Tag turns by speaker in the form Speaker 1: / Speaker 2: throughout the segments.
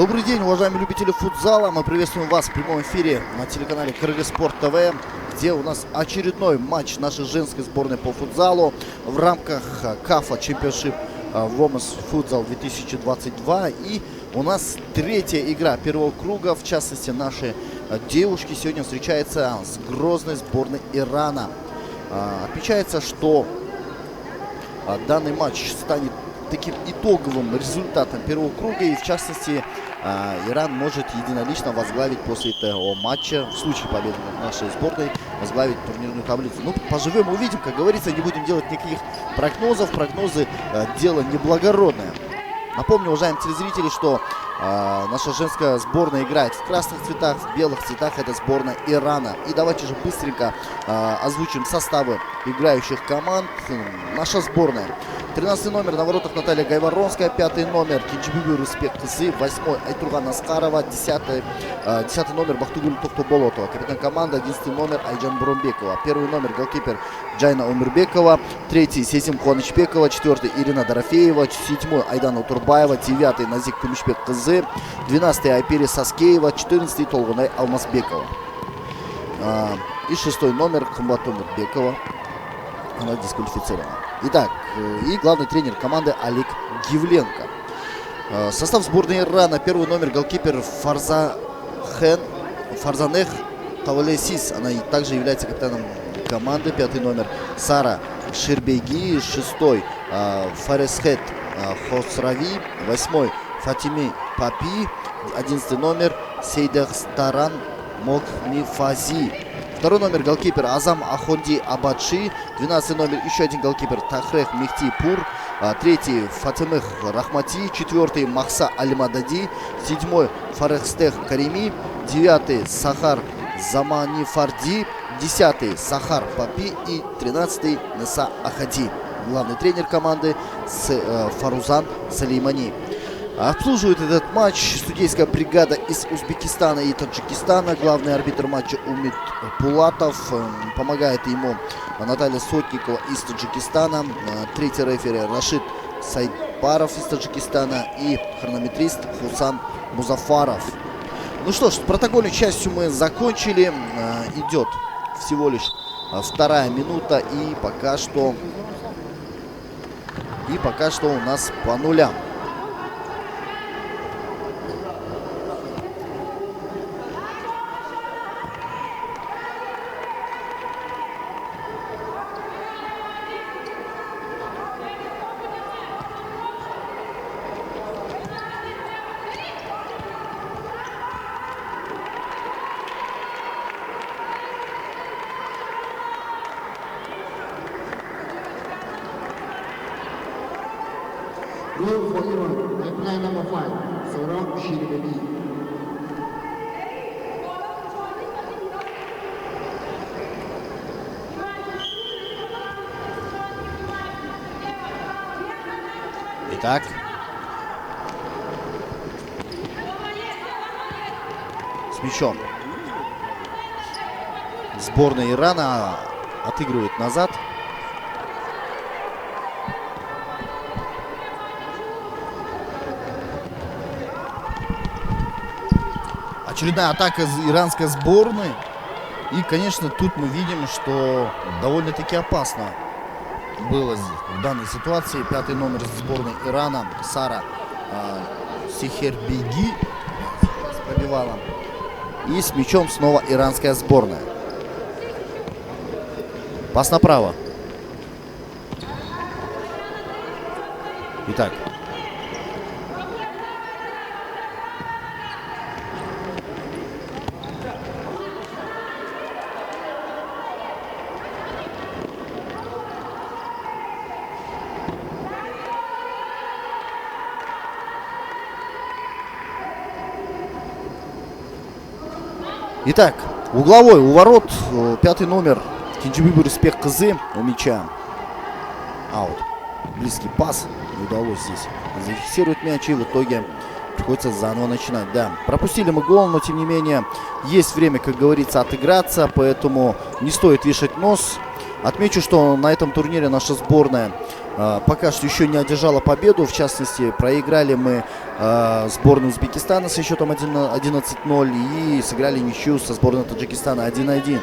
Speaker 1: Добрый день, уважаемые любители футзала. Мы приветствуем вас в прямом эфире на телеканале Кыргызспорт ТВ, где у нас очередной матч нашей женской сборной по футзалу в рамках КАФА Championship Women's Futsal 2022. И у нас третья игра первого круга. В частности, наши девушки сегодня встречаются с грозной сборной Ирана. Отмечается, что данный матч станет таким итоговым результатом первого круга, и в частности Иран может единолично возглавить после этого матча, в случае победы над нашей сборной, возглавить турнирную таблицу. Ну, поживем, увидим, как говорится, не будем делать никаких прогнозов. Прогнозы дело неблагородное. Напомню, уважаемые телезрители, что наша женская сборная играет в красных цветах, в белых цветах. Это сборная Ирана. И давайте же быстренько озвучим составы играющих команд. Наша сборная. 13 номер на воротах Наталья Гайворонская, 5 номер Кинчибиби Руспек Кызы, 8 Айтурган Аскарова, 10 номер Бахтугуль Тохтоболотова, капитан команды, 11 номер Айджан Буромбекова, 1 номер голкипер Джайна Умирбекова, 3 Сезим Хуанычбекова, 4 Ирина Дорофеева, 7 Айдана Турбаева, 9 Назик Кумишбек Кызы, 12 Айпери Саскеева, 14 Толгунай Алмазбекова и 6 номер Хамбат Умирбекова. Она дисквалифицирована. Итак, и главный тренер команды Олег Гивленко. Состав сборной Ирана. 1 номер голкипер Фарзанех Тавалесис. Она также является капитаном команды. 5 номер Сара Ширбеги. 6 Фаресхет Хосрави. 8 Фатими Папи. 11 номер Сейдахстаран Мокмифази. 2 номер голкипер Азам Ахонди Абадши. 12 номер еще один голкипер Тахрех Мехти Пур. 3 Фатимех Рахмати. 4 Махса Алимадади. 7 Фарехстех Карими. 9 Сахар Замани Фарди. 10 Сахар Папи. И 13 Неса Ахади. Главный тренер команды Фарузан Салеймани. Обслуживает этот матч судейская бригада из Узбекистана и Таджикистана. Главный арбитр матча Умид Пулатов. Помогает ему Наталья Сотникова из Таджикистана. Третий рефери Рашид Сайдпаров из Таджикистана. И хронометрист Хусан Музафаров. Ну что ж, с протокольной частью мы закончили. Идет всего лишь 2-я минута. И пока что у нас по нулям.
Speaker 2: Goal for Iran, line number 5, Saurabh Shirbebi.
Speaker 1: Итак, с мячом сборная Ирана отыгрывает назад. Очередная атака иранской сборной. И, конечно, тут мы видим, что довольно-таки опасно было в данной ситуации. 5 номер сборной Ирана Сара Сихербеги пробивала. И с мячом снова иранская сборная. Пас направо. Итак. Итак, угловой у ворот 5 номер Кинчибиби Руспек Кызы у мяча. Аут. Близкий пас. Не удалось здесь зафиксировать мяч, и в итоге приходится заново начинать. Да, пропустили мы гол, но тем не менее есть время, как говорится, отыграться, поэтому не стоит вешать нос. Отмечу, что на этом турнире наша сборная пока что еще не одержала победу. В частности, проиграли мы сборную Узбекистана со счетом 11-0 и сыграли ничью со сборной Таджикистана 1-1.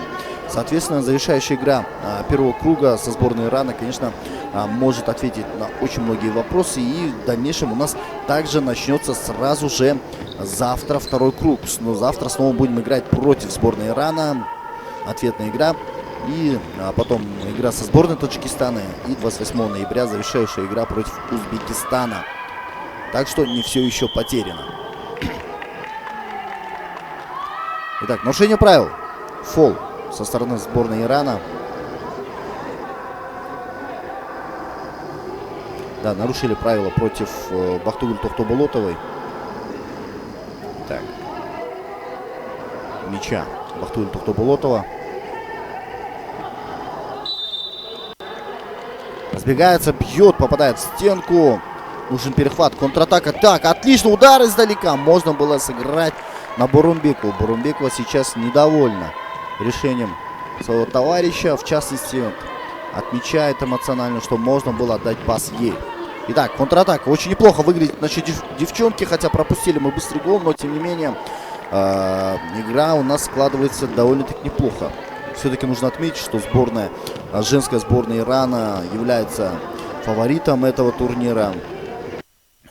Speaker 1: Соответственно, завершающая игра первого круга со сборной Ирана, конечно, может ответить на очень многие вопросы. И в дальнейшем у нас также начнется сразу же завтра второй круг. Но завтра снова будем играть против сборной Ирана. Ответная игра. И потом игра со сборной Таджикистана. И 28 ноября завершающая игра против Узбекистана. Так что не все еще потеряно. Итак, нарушение правил. Фол со стороны сборной Ирана. Да, нарушили правила против Бахтыгуль Тохтоболотовой. Так. Мяча Бахтыгуль Тохтоболотова. Разбегается, бьет, попадает в стенку. Нужен перехват, контратака. Так, отлично, удар издалека. Можно было сыграть на Бурумбекову. Бурумбекова сейчас недовольна решением своего товарища. В частности, отмечает эмоционально, что можно было отдать пас ей. Итак, контратака. Очень неплохо выглядит наши девчонки. Хотя пропустили мы быстрый гол, но тем не менее игра у нас складывается довольно-таки неплохо. Все-таки нужно отметить, что женская сборная Ирана является фаворитом этого турнира,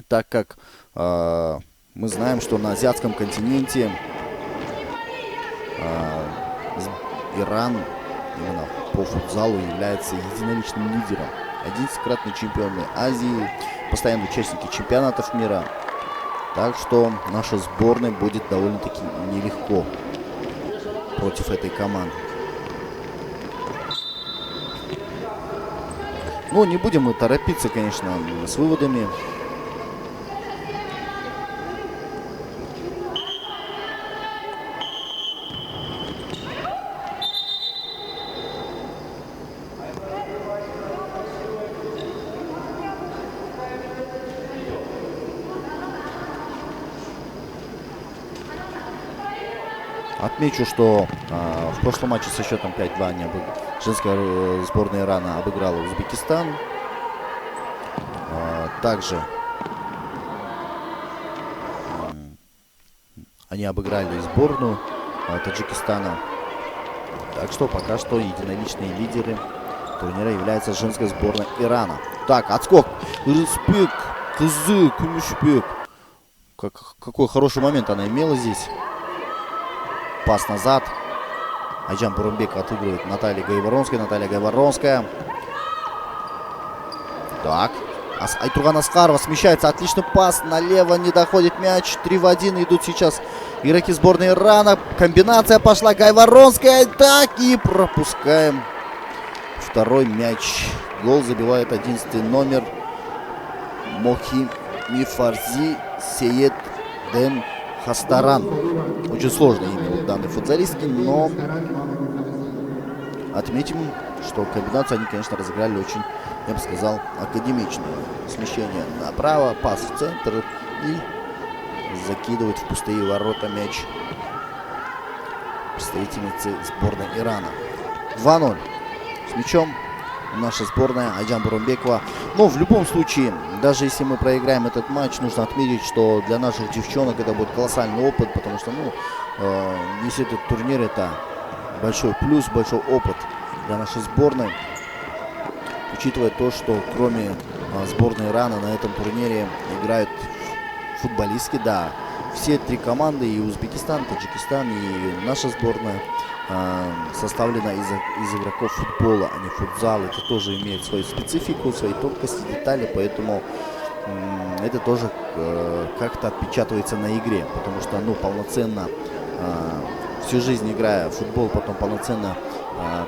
Speaker 1: так как мы знаем, что на азиатском континенте Иран именно по футзалу является единоличным лидером. 11-кратные чемпионы Азии, постоянные участники чемпионатов мира. Так что наша сборная будет довольно-таки нелегко против этой команды. Ну, не будем мы торопиться, конечно, с выводами. Отмечу, что в прошлом матче со счетом 5-2 женская сборная Ирана обыграла Узбекистан. Также они обыграли сборную Таджикистана. Так что пока что единоличные лидеры турнира являются женская сборная Ирана. Так, отскок. Респект. Кызы, Кумишбек. Какой хороший момент она имела здесь. Пас назад. Айджан Бурумбекова отыгрывает Наталья Гайворонская. Наталья Гайворонская. Так. Айтурган Аскарова смещается. Отличный пас. Налево не доходит мяч. 3-1 идут сейчас игроки сборной Ирана. Комбинация пошла. Гайворонская. Так, и пропускаем второй мяч. Гол забивает 11-й номер. Мохи Мифарзи Сеет Ден Хастаран. Очень сложное имя у данной футболистки, но отметим, что комбинацию они, конечно, разыграли очень, я бы сказал, академичную. Смещение направо, пас в центр и закидывает в пустые ворота мяч представительницы сборной Ирана. 2-0 с мячом наша сборная Айджан Бурумбекова. Но в любом случае, даже если мы проиграем этот матч, нужно отметить, что для наших девчонок это будет колоссальный опыт, потому что, весь этот турнир — это большой плюс, большой опыт для нашей сборной. Учитывая то, что кроме сборной Ирана на этом турнире играют футболистки, да, все три команды, и Узбекистан, Таджикистан, и наша сборная, составлена из игроков футбола, а не футзала. Это тоже имеет свою специфику, свои тонкости, детали, поэтому это тоже как-то отпечатывается на игре, потому что, полноценно всю жизнь играя в футбол, потом полноценно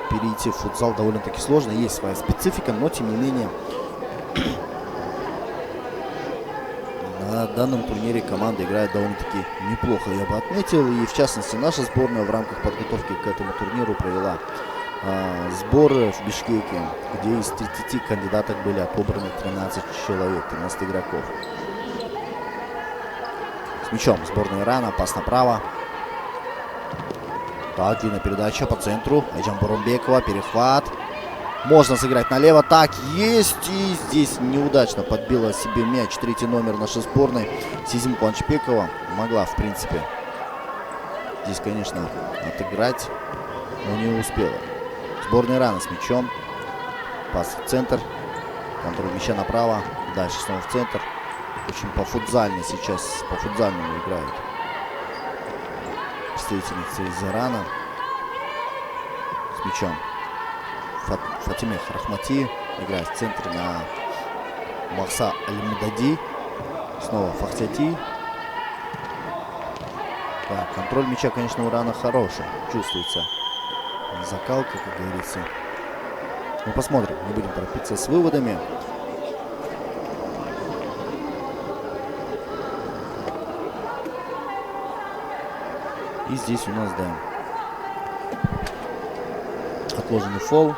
Speaker 1: перейти в футзал довольно-таки сложно, есть своя специфика, но тем не менее на данном турнире команда играет довольно-таки неплохо, я бы отметил. И в частности, наша сборная в рамках подготовки к этому турниру провела сборы в Бишкеке, где из 30 кандидаток были отобраны 13 человек, 13 игроков. С мячом сборная Ирана, пас направо. Так, длинная передача по центру. Айджан Бурумбекова, перехват. Можно сыграть налево. Так, есть. И здесь неудачно подбила себе мяч третий номер нашей сборной. Сезим Куанчбекова. Могла, в принципе, здесь, конечно, отыграть, но не успела. Сборная Ирана с мячом. Пас в центр. Контроль мяча направо. Дальше снова в центр. Очень по-футзально сейчас. По-футзальному играют представительницы из Ирана. С мячом. Фатиме Рахмати играет в центре на Махса Аль-Мудади. Снова Фахтяти. Так, контроль мяча, конечно, у Ирана хороший. Чувствуется закалка, как говорится. Ну, посмотрим. Не будем торопиться с выводами. И здесь у нас, да, отложенный фол.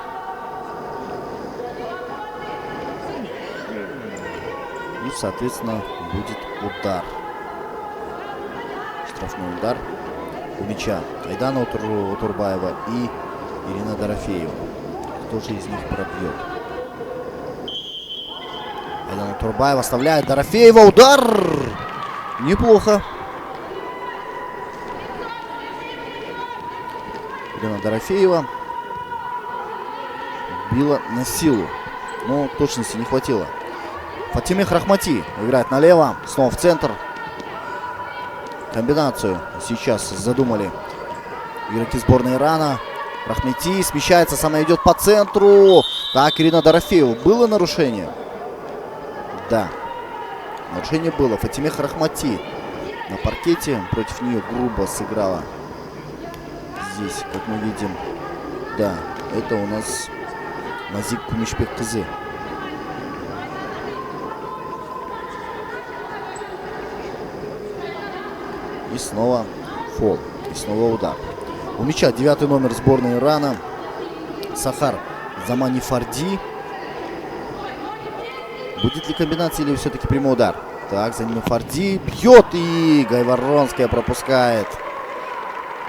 Speaker 1: И, соответственно, будет удар. Штрафной удар у мяча Айдана Утурбаева и Ирина Дорофеева. Кто же из них пробьет? Айдана Утурбаева оставляет Дорофеева. Удар! Неплохо. Ирина Дорофеева била на силу, но точности не хватило. Фатиме Рахмати играет налево, снова в центр. Комбинацию сейчас задумали игроки сборной Ирана. Рахмати смещается, сама идет по центру. Так, Ирина Дорофеева. Было нарушение? Да, нарушение было. Фатиме Рахмати на паркете против нее грубо сыграла. Здесь, как мы видим, да, это у нас Назик Кумишбек-кызы. И снова фол. И снова удар. У мяча 9-й номер сборной Ирана Сахар Заманифарди. Будет ли комбинация или все-таки прямой удар? Так, Заманифарди бьет, и Гайворонская пропускает.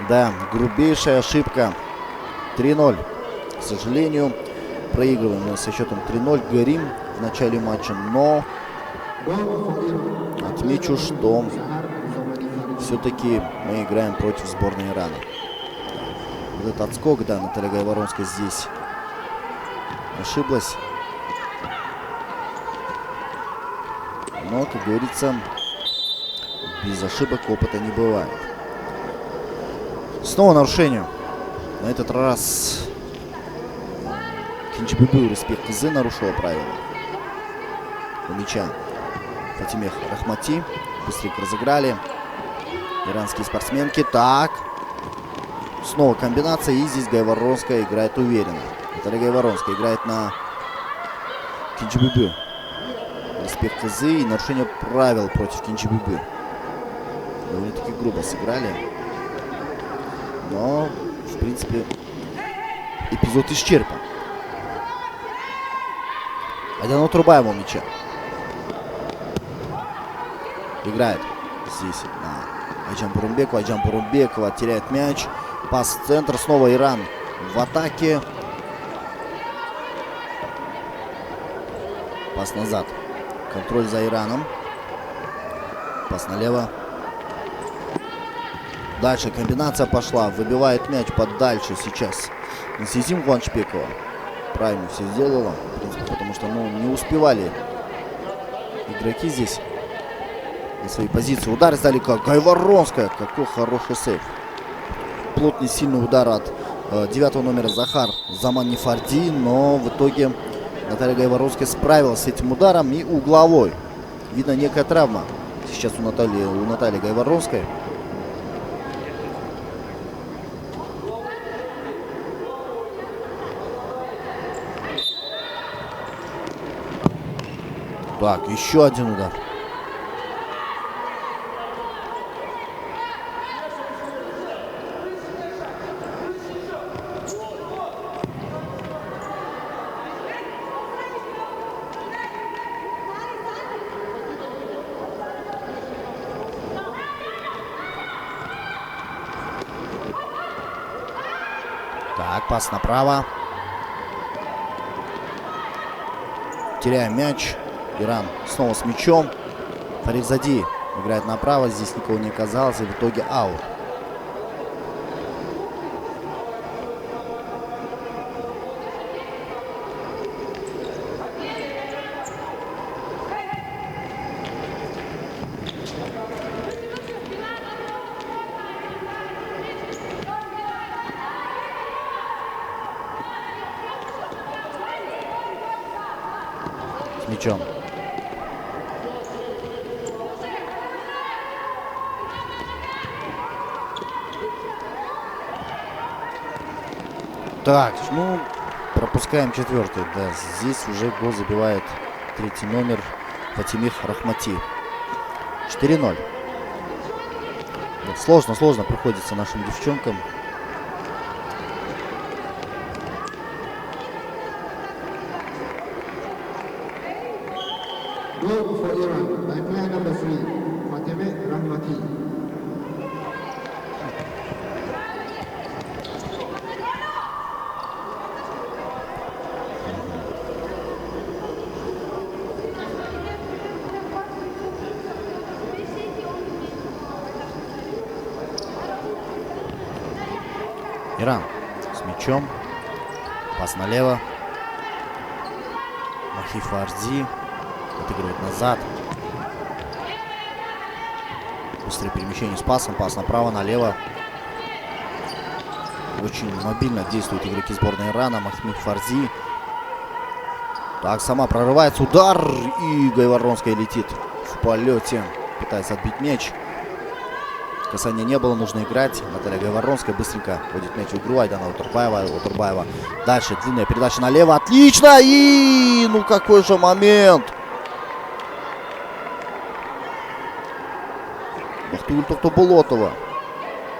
Speaker 1: Да, грубейшая ошибка. 3-0. К сожалению, проигрываем со счетом 3-0. Горим в начале матча, но отмечу, что все-таки мы играем против сборной Ирана. Вот этот отскок, да, Наталья Гайворонская здесь ошиблась. Но, как говорится, без ошибок опыта не бывает. Снова нарушение. На этот раз Кинчбибу Респект-кызы нарушила правила. У мяча Фатиме Рахмати. Быстренько разыграли. Иранские спортсменки. Так. Снова комбинация. И здесь Гайворонская играет уверенно. Наталья Гайворонская играет на Кинчбибу Респект-кызы. И нарушение правил против Кинчбибу. Довольно-таки грубо сыграли. Но, в принципе, эпизод исчерпан. Айдана Утурбаева у мяча. Играет здесь на Айджан Бурунбекова. Айджан Бурунбекова теряет мяч. Пас в центр. Снова Иран в атаке. Пас назад. Контроль за Ираном. Пас налево. Дальше комбинация пошла. Выбивает мяч подальше сейчас Сезим Куанчбекова. Правильно все сделала. В принципе, потому что не успевали игроки здесь на своей позиции. Удар издалека. Гайворонская. Какой хороший сейв. Плотный, сильный удар от 9-го номера Захар Заманифарди. Но в итоге Наталья Гайворонская справилась с этим ударом. И угловой. Видно, некая травма сейчас у Натальи Гайворонской. Так, еще один удар. Так, пас направо. Теряем мяч. Иран снова с мячом. Фаризади играет направо. Здесь никого не оказалось. И в итоге аут. С мячом. Так, ну, пропускаем четвертый. Да, здесь уже гол забивает третий номер Фатимир Рахмати. 4-0. Сложно приходится нашим девчонкам.
Speaker 2: Goal for Iran by player number 3, Fatemeh Rahmati.
Speaker 1: Иран с мячом. Пас налево. Махи Фарзи отыгрывает назад. Быстрое перемещение с пасом. Пас направо, налево. Очень мобильно действуют игроки сборной Ирана. Махмид Фарзи. Так, сама прорывается. Удар. И Гайворонская летит в полете. Пытается отбить мяч. Касания не было, нужно играть. Наталья Гайворонская быстренько вводит мяч в игру. Айдана Утурбаева. Дальше длинная передача налево. Отлично! И ну какой же момент! Бахтыгуль Тохтобулотова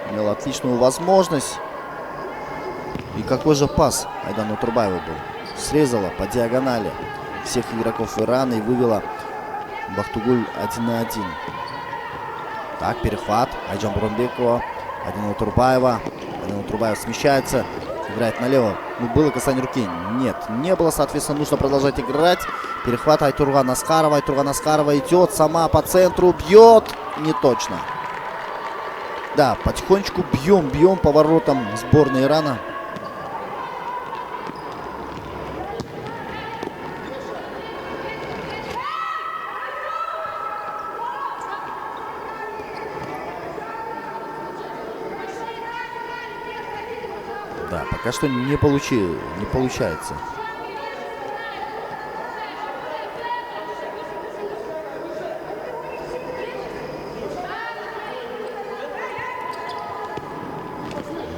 Speaker 1: имела отличную возможность. И какой же пас Айдана Утурбаева был. Срезала по диагонали всех игроков Ирана и вывела Бахтыгуль 1-1. Так, перехват. Айджан Буранбекова. Айдана Утурбаева. Айдана Утурбаева смещается. Играет налево. Ну, было касание руки? Нет, не было. Соответственно, нужно продолжать играть. Перехват Айтурган Аскарова. Айтурган Аскарова идет сама по центру. Бьет. Не точно. Да, потихонечку бьем по воротам сборной Ирана. Да, пока что не получается.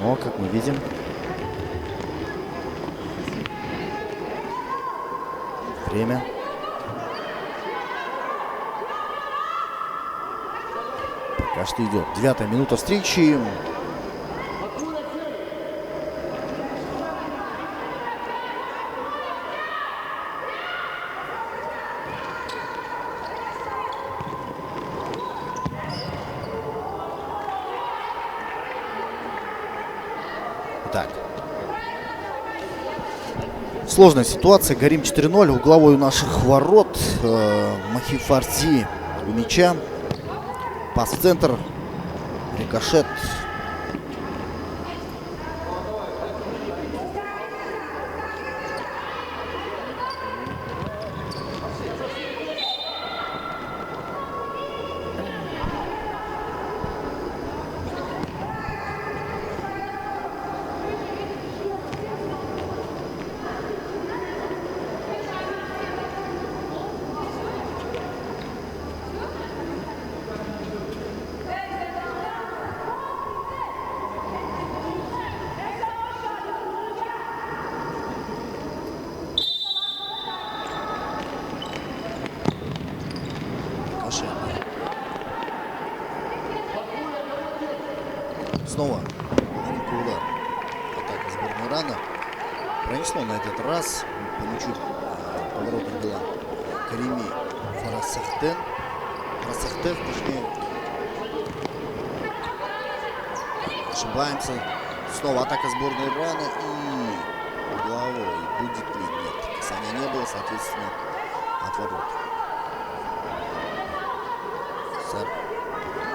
Speaker 1: Но, как мы видим, время. Пока что идет 9-я минута встречи. Так. Сложная ситуация. Горим 4-0. Угловой у наших ворот. Махи Фарзи у мяча. Пас в центр. Рикошет. Снова маленький удар. Атака сборной Ирана. Пронесло на этот раз. По мячу поворотом была Карими Фарасахтев, точнее. Ошибаемся. Снова атака сборной Ирана. И угловой. Будет ли? Нет. Касания не было, соответственно, от ворот. Сар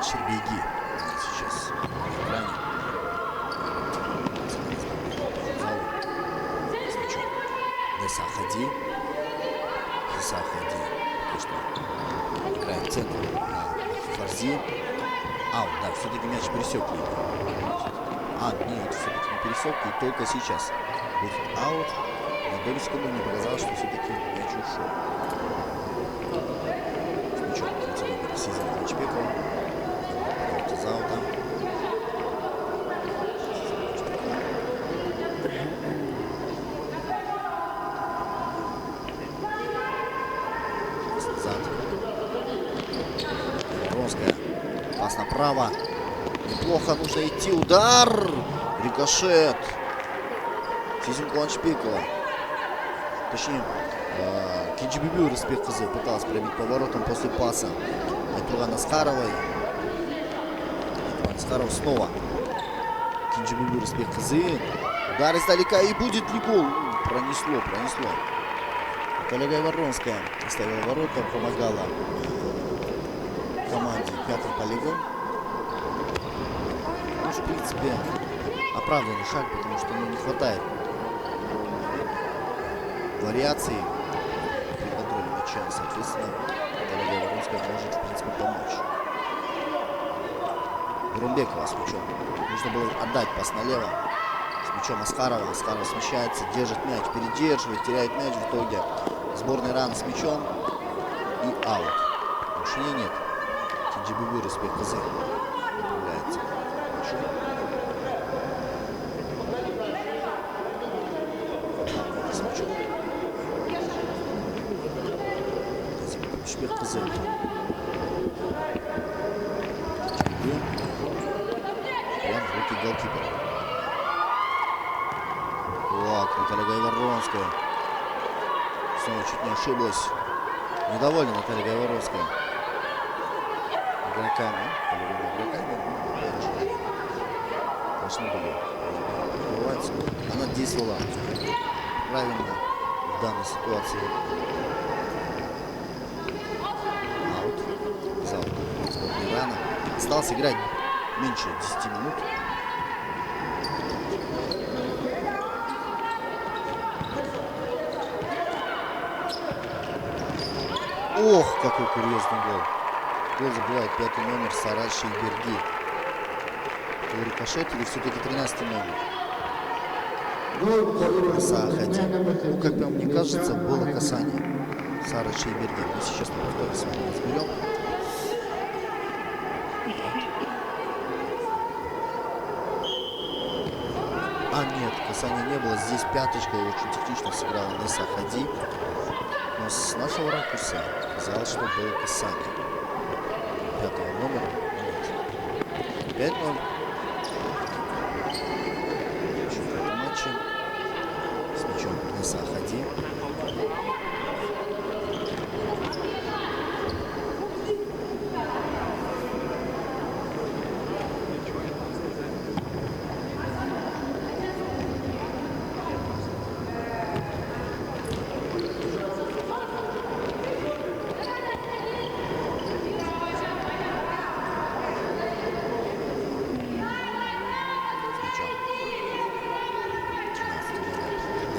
Speaker 1: Шербеги сейчас на экране. С мячом. Неса Хади. Неса Хади. Играет в центр. Фарзи. Аут, да, все-таки мяч пересек линию. Нет, все-таки не пересек, и только сейчас будет аут. На долю секунды мне показалось, что все-таки мяч ушел. С мячом третий номер Сиза Клочбекова. Вот из аута. Ронская. Пас направо. Неплохо, нужно идти. Удар! Рикошет. Сизим Клочбекова. Точнее, Кинджибибю Респект Кызыл пыталась пробить поворотом после паса Айтуган Аскаровой. Аскаров снова. Кинджибибю Респект Кызыл. Удар издалека, и будет ли гол? Пронесло. Коллега Воронская оставила ворота, помогала команде пятый полигон. Ну, в принципе, оправданный шаг, потому что не хватает вариаций при контроле мяча. Соответственно, коллега Воронская может, в принципе, помочь. Бурумбекова с мячом. Нужно было отдать пас налево. С мячом Аскарова. Аскаров смещается, держит мяч, передерживает, теряет мяч в итоге. Сборная Ирана с мячом. И аут. Нарушения нет. Кинджибибю Респект Кызыл управляется. С мячом. Респект Кызыл. Кинджибибю. Прям в руки голкипера. Вот, Наталья Гайворонская. Снова чуть не ошиблась. Недовольна Наталья Гайворонская. Игроками. Должны были забывать. Она действовала правильно в данной ситуации. Аут. Зал. Сборная Ирана. Осталось играть меньше 10 минут. Ох, какой курьезный гол. Гол забивает пятый номер Сарат Шейберги. Это рикошет или все-таки 13 номер? Сахади. Ну, как мне кажется, было касание Сарат Шейберги. Мы сейчас на повторе с вами разберем. Нет, касания не было. Здесь пяточка очень технично сыграла Неса Хади. Но с нашего ракурса казалось, что было касание пятого номера. Нет. 5-0. В этом матче с мячом Неса Хади.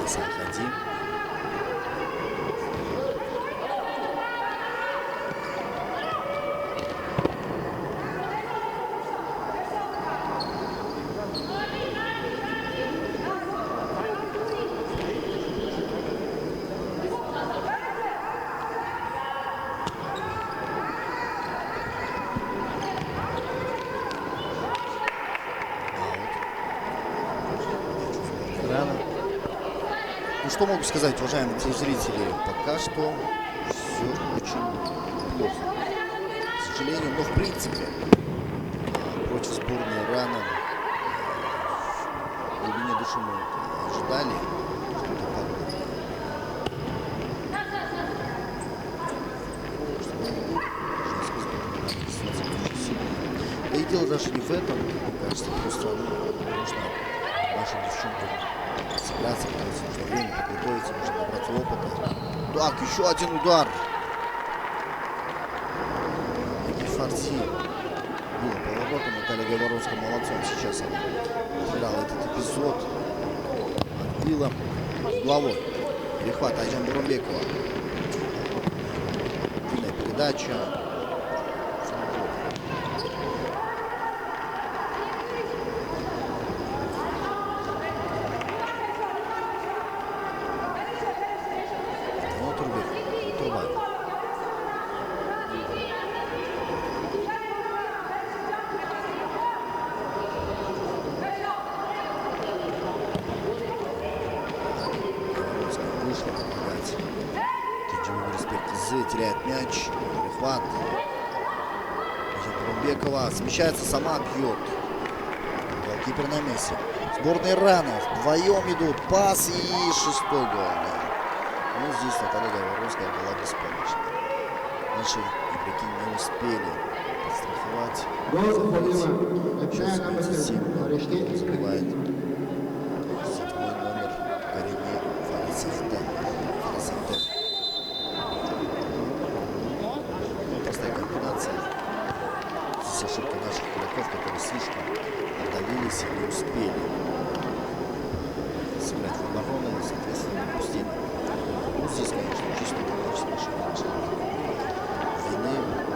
Speaker 1: Сахади. Ну, что могу сказать, уважаемые телезрители? Пока что все очень плохо. К сожалению, но в принципе против сборной Ирана в глубине души мы ожидали что-то подобное. Да и дело даже не в этом, мне кажется, просто нужно нашим девчонкам сыграться, нужно время подготовиться, нужно набраться опыта. Так, еще один удар. Харси было поворотом. Наталья Говоровская молодцом сейчас она отыграла этот эпизод. Отбила головой. Перехват Айжан Бурумбекова. Длинная передача. Теряет мяч. Перехват. Бурумбекова смещается, сама бьет. Голкипер на месте. Сборная Ирана вдвоем идут. Пас и 6-й гол. Да. Ну, здесь Наталья Говоровская была беспомощна. Наши игроки не успели подстраховать. Сейчас 27 забивает 7-й номер Карине Фарисихта. Здесь ошибка наших игроков, которые слишком отдалились и не успели сыграть в оборону, и, соответственно, не пустили. Ну, здесь, конечно, чисто техническая ошибка наших игроков. Вины в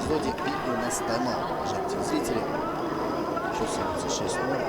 Speaker 1: эпизоде. И у нас тайм-аут, уважаемые телезрители. Счет становится 6-0.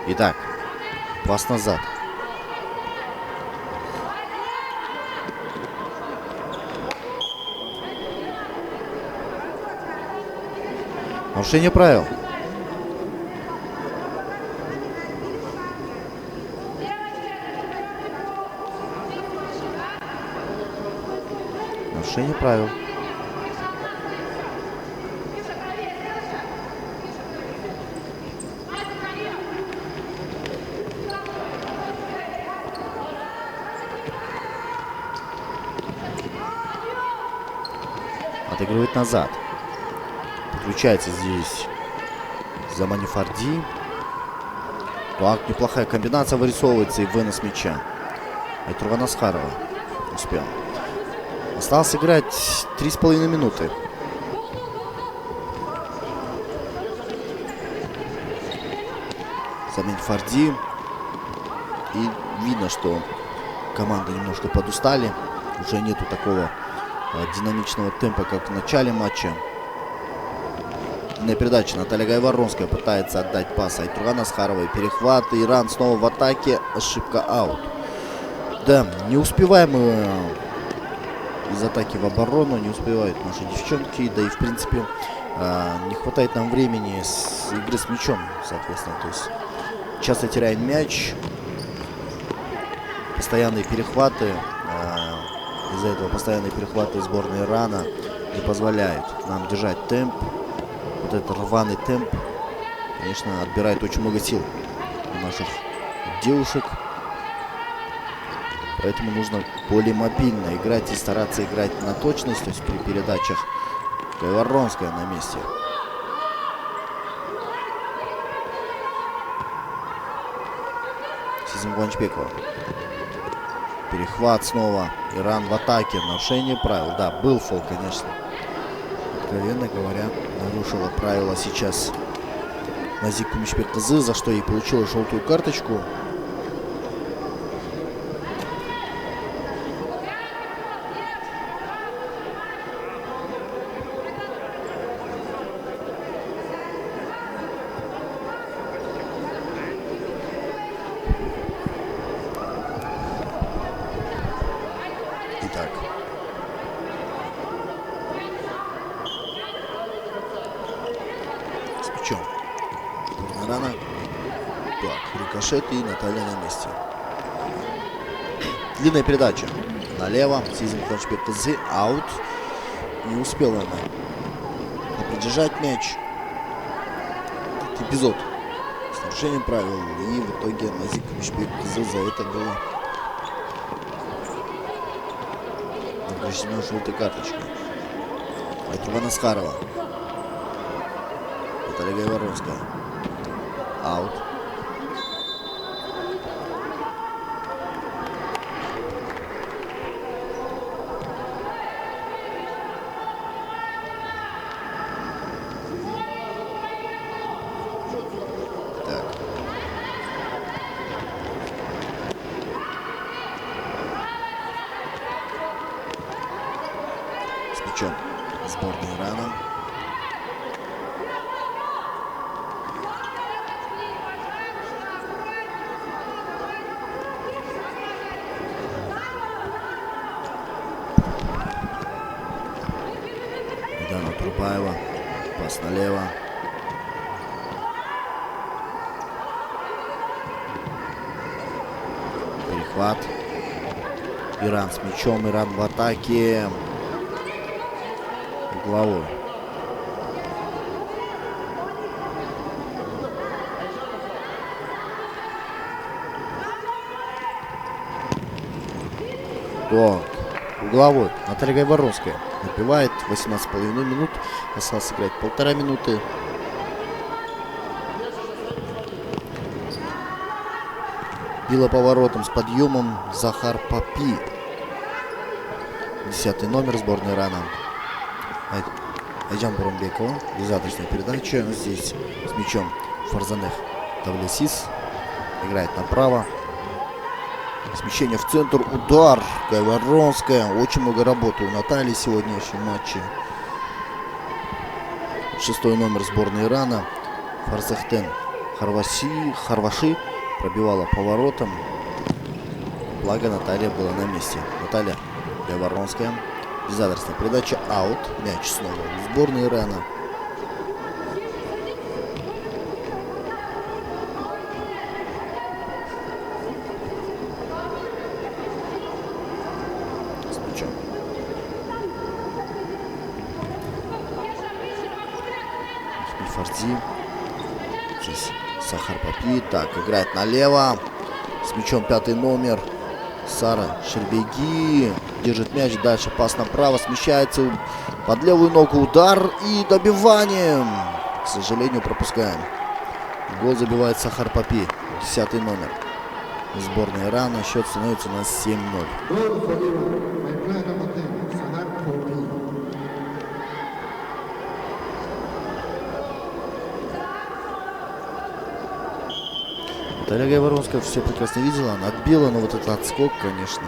Speaker 1: Итак, пас назад. Нарушение правил. Нарушение правил. Отыгрывает назад. Подключается здесь Замани Фарди. Так, неплохая комбинация вырисовывается и вынос мяча. Айтурган Асхарова успел. Осталось играть 3,5 минуты. Замани Фарди. И видно, что команды немножко подустали. Уже нету такого динамичного темпа, как в начале матча. На передаче Наталья Гайворонская пытается отдать пас Айтурган Асхаровой. Перехват. Иран снова в атаке. Ошибка, аут. Да, не успеваем мы из атаки в оборону. Не успевают наши девчонки. Да и в принципе не хватает нам времени с игры с мячом, соответственно. То есть часто теряем мяч. Постоянные перехваты. Из-за этого постоянные перехваты сборной Ирана не позволяют нам держать темп. Вот этот рваный темп, конечно, отбирает очень много сил у наших девушек. Поэтому нужно более мобильно играть и стараться играть на точность. То есть при передачах Гайворонская на месте. Сизим Гуанчбекова. Перехват снова. Иран в атаке. Нарушение правил. Да, был фол, конечно. Откровенно говоря, нарушила правила сейчас Назик Кумичбек-кызы, за что ей получила желтую карточку. Итак. С мячом. Рано. Так, рикошет и Наталья на месте. Длинная передача. Налево. Сизим Гуанчбек-кызы. Аут. Не успела она придержать мяч. Этот эпизод с нарушением правил. И в итоге Назик Кумичбек-кызы за это было награждена желтой карточкой. Айтурган Асхарова. Наталья Гайворонская. Аут. Так. С мячом сборная Ирана. Дана Трубаева. Пас налево. Перехват. Иран с мячом. Иран в атаке. Угловой. Так. Угловой. Наталья Гайворонская набивает 18,5 минут. Осталось сыграть 1,5 минуты. Била поворотом с подъемом Захар Папи. 10-й номер сборной Ирана. Айджан Бурамбекова. Визаторная передача. Здесь с мячом Фарзанех Тавлесис. Играет направо. Смещение в центр. Удар. Гайворонская. Очень много работы у Натальи сегодня в матче. 6-й номер сборной Ирана. Фарзахтен Харваши пробивала поворотом. Благо Наталья была на месте. Наталья Гайворонская. Безадресная передача. Аут. Мяч снова у сборной Ирана. С мячом. Фарзи. Здесь Захар Папи. Так, играет налево. С мячом 5-й номер. Сара Шербеги. Держит мяч. Дальше пас направо. Смещается под левую ногу. Удар и добивание. К сожалению, пропускаем. Гол забивает Захар Папи. 10-й номер. Сборная Ирана. Счет становится у нас 7-0.
Speaker 2: Goal for Iran by player number 10, Sahar Popi.
Speaker 1: Наталья Гайворонская все прекрасно видела. Она отбила, но вот этот отскок, конечно,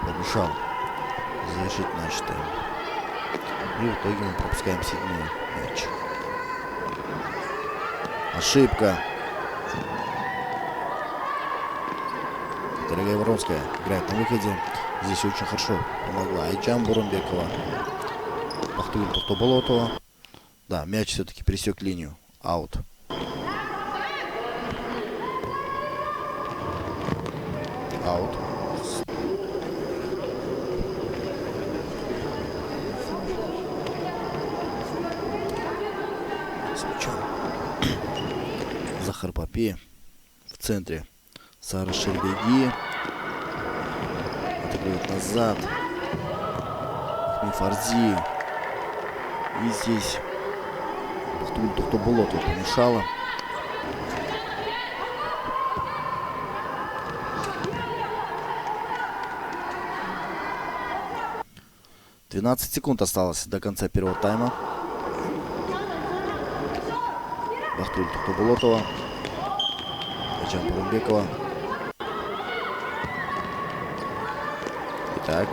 Speaker 1: помешал завершить начатое. И в итоге мы пропускаем 7-й мяч. Ошибка. Наталья Гайворонская играет на выходе. Здесь очень хорошо помогла Айджан Бурамбекова. Бахтыгуль Тохтоболотова. Да, мяч все-таки пересек линию. Аут. Аут. С мячом. Захар Папи в центре. Сара Шербеги. Отыгрывает назад. Фарзи. И здесь Бахтыгуль Тохтоболотова помешала. 12 секунд осталось до конца первого тайма. Бахтыгуль Тохтоболотова. Айджан Бурамбекова. Итак.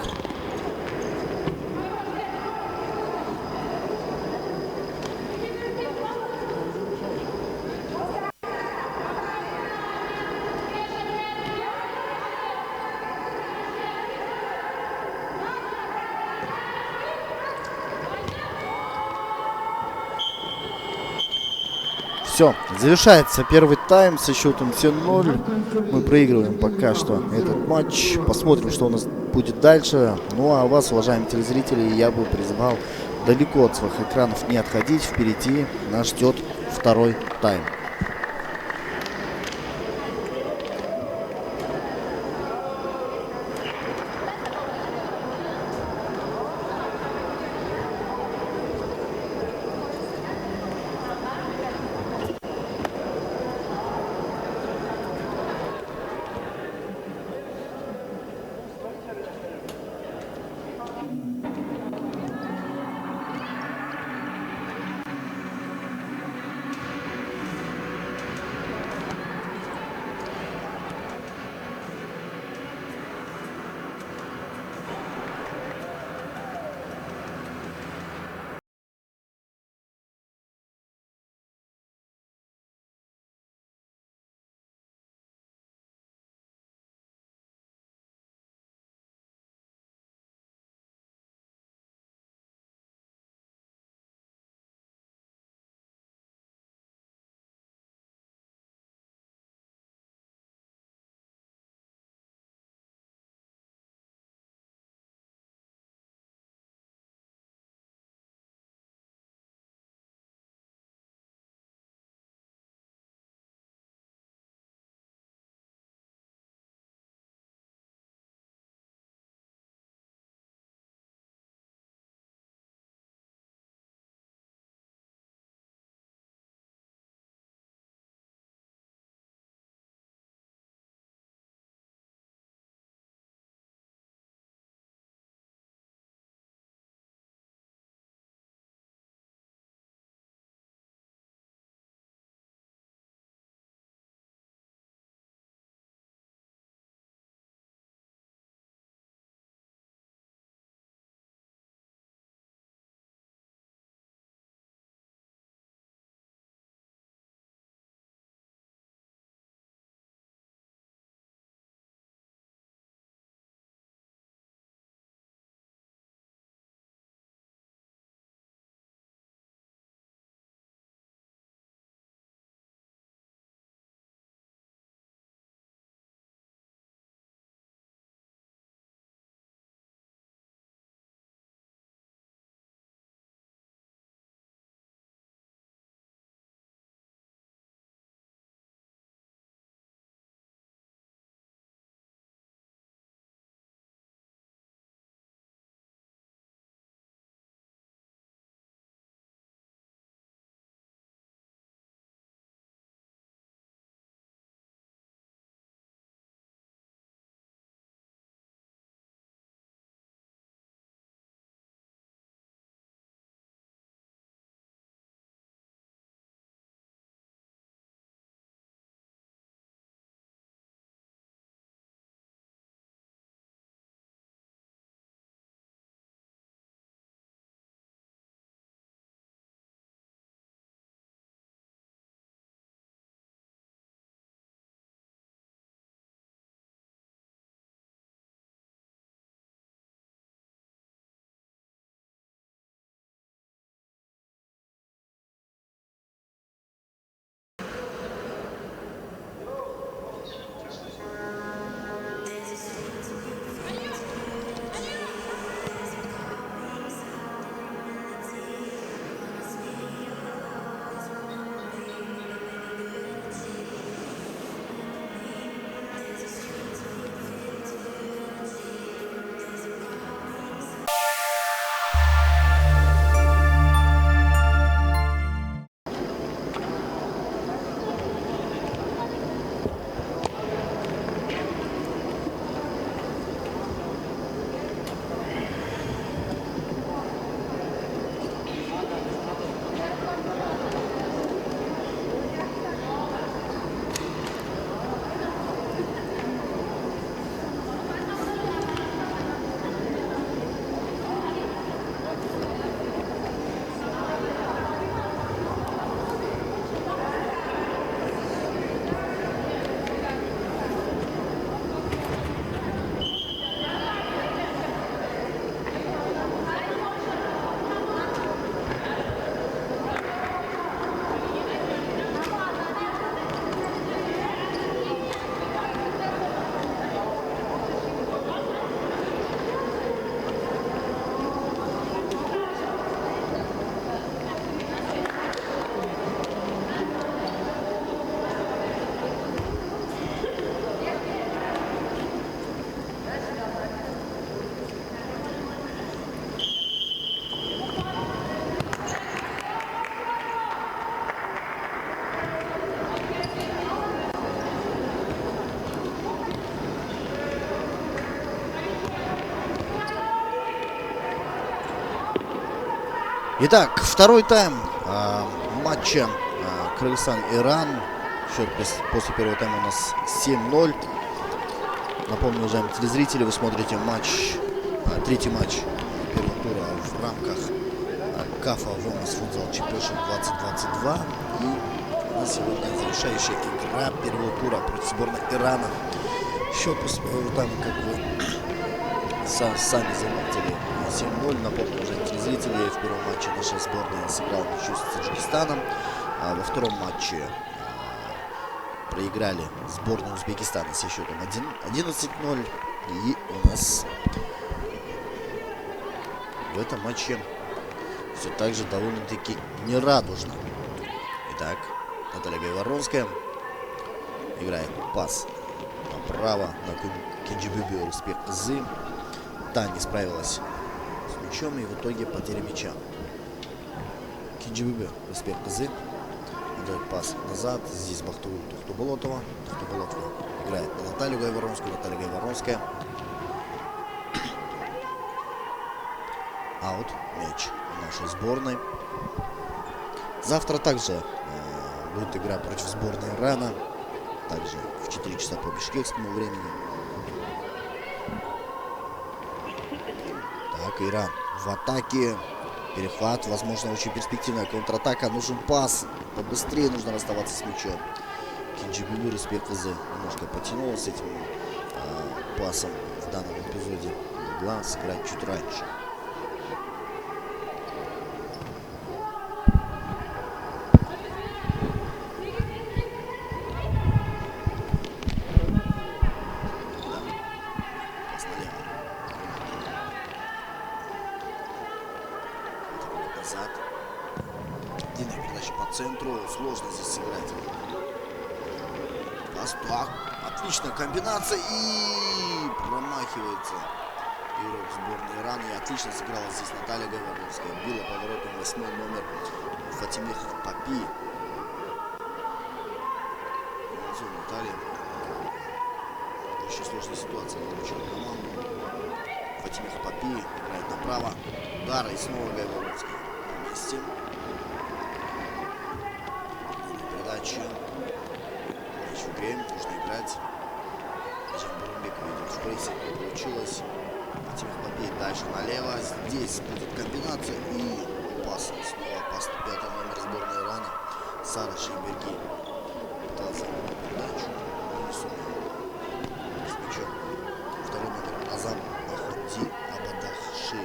Speaker 1: Все, завершается первый тайм со счетом 7-0. Мы проигрываем пока что этот матч. Посмотрим, что у нас будет дальше. Ну а вас, уважаемые телезрители, я бы призывал далеко от своих экранов не отходить. Впереди нас ждет второй тайм. Итак, второй тайм матча Кыргызстан-Иран. Счет после первого тайма у нас 7-0. Напомню, уважаемые телезрители, вы смотрите матч, третий матч первого тура в рамках КАФА Women's Futsal Championship 2022. И у нас сегодня завершающая игра первого тура против сборной Ирана. Счет после первого тайма, как вы сами заметили, 7-0. Напомню, уже телезрители, в первом матче наша сборная сыграла ничью с Таджикистаном, а во втором матче проиграли сборную Узбекистана со счетом 11-0. И у нас в этом матче все так же довольно-таки нерадужно. Итак, Наталья Гайворонская играет пас направо на Кенджибиби Руспек Кызы. Та не справилась с мячом и в итоге потеря мяча. Кенджибиби Руспек Кызы дает пас назад. Здесь Бахтугул Тухтуболотова. Тухтуболотова играет на Наталью Гайворонскую. Наталья Гайворонская. Аут. Мяч нашей сборной. Завтра также будет игра против сборной Ирана. Также в 4 часа по бишкекскому времени. Так, Иран в атаке. Перехват, возможно, очень перспективная контратака. Нужен пас. Побыстрее нужно расставаться с мячом. Кенджибиби Руспек Кызы немножко потянула с этим пасом в данном эпизоде. Могла сыграть чуть раньше. Пас налево. Назад. Длинная передача по центру. Сложно здесь сыграть. Пас. Так. Отличная комбинация. И промахивается игрок сборной Ирана. И отлично сыграла здесь Наталья Гайворонская. Била поворотом 8-й номер Фатимир Папи. Молодцы, Наталья. Очень сложная ситуация. Выручила команду. Фатимир Папи играет направо. Удар и снова Гайворонская. Вместе. Передача. Мяч в игре. Нужно играть. Жан Бурунбеков идет в прессе. Не получилось. Фатимир Папи дальше налево. Здесь будет комбинация. И опасно. Снова опасно. 5-й номер сборной Ирана. Сара Шейберги пытался передачу. Но не сумел. С мячом. 2-й номер Азам Ахунди Абадаши.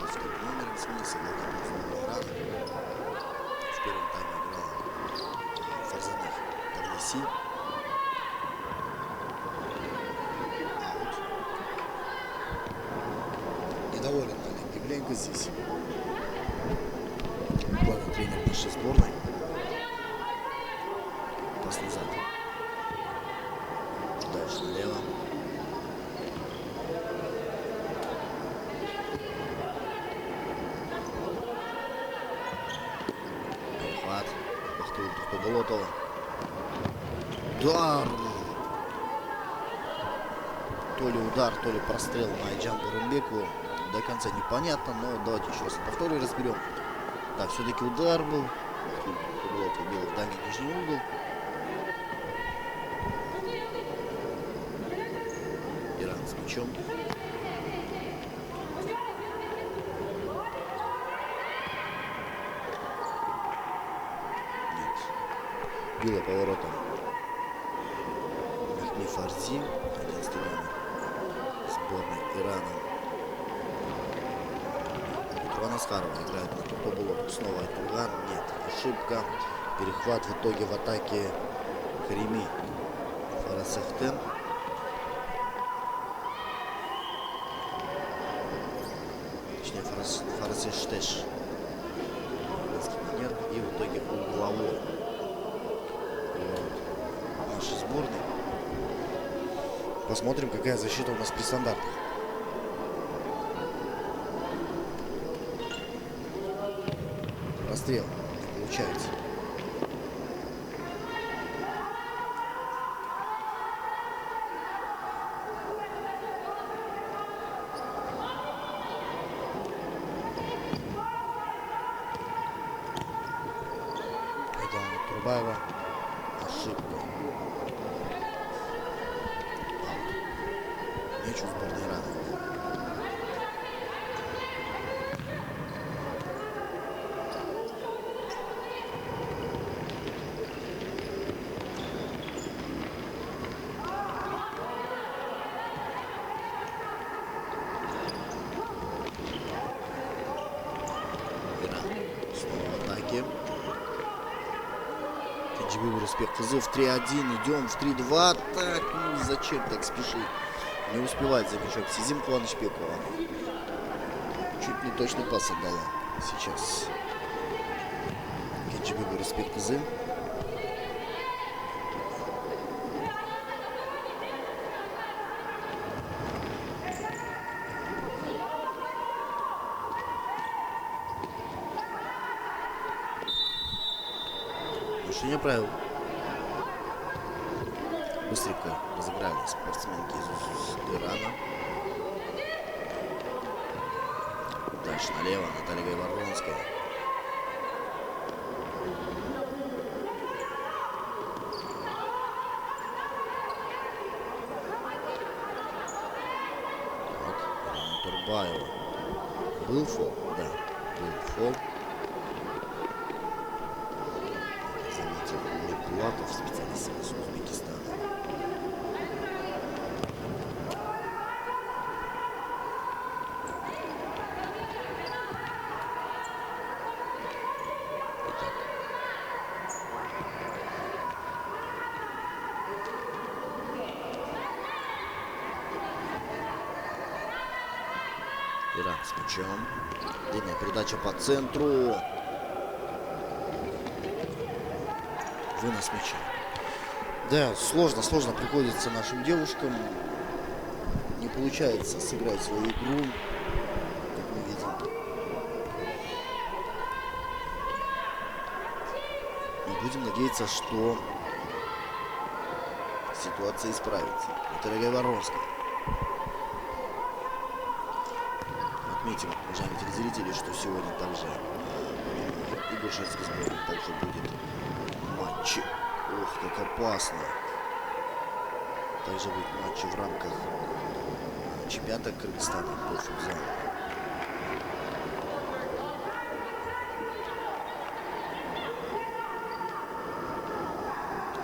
Speaker 1: Вторым номером сменился голкипер сборной Ирана. В первом тайме играла Фарзанах Парлиси. Аут. Недоволен Олег Гибленко здесь. Главный тренер нашей сборной. Пас назад. Дальше налево. Перехват. Бахтугул Тухтуболотова. Удар. То ли удар, то ли прострел на Айджан Бурунбекову. До конца непонятно, но давайте еще раз повторю, разберем. Да, все-таки удар был. Бахтугул Тухтуболотова бил в дальний нижний угол. Иран с мячом. Нет. Била поворотом Мехми Фарзи, 11 номер сборной Ирана. Кванасхарова играет на Тухтуболотову. Снова Айтуган. Нет. Ошибка. Перехват в итоге в атаке Карими Фарасехтен. Точнее, Фарасештеш. Манер. И в итоге угловой. Нашей сборной. Посмотрим, какая защита у нас при стандартах. Прострел не получается. Турбаева. Ошибка. Мяч у сборной Ирана. Кенжебек Рысбек-кызы в 3-1. Идем в 3-2. Так, ну зачем так спешить? Не успевает за мячом Сезим Куанышбекова. Чуть не точный пас отдала сейчас Кенжебек Рысбек-кызы. Нарушение правил. Быстренько разыграли спортсменки из Ирана. Дальше налево Наталья Гайворонская. Вот, Ирана Турбаева. Был фол? Да, был фол. Заметил Миркулатов, специалист из Узбекистана. Иран с мячом. Длинная передача по центру. Вынос мяча. Да, сложно приходится нашим девушкам. Не получается сыграть свою игру, как мы видим. И будем надеяться, что ситуация исправится. Это Гайворонская. Отметим, уважаемые телезрители, что сегодня также игры женской сборной также будет матч. Ох, как опасно. Также будет матч в рамках чемпионата Кыргызстана по футзалу.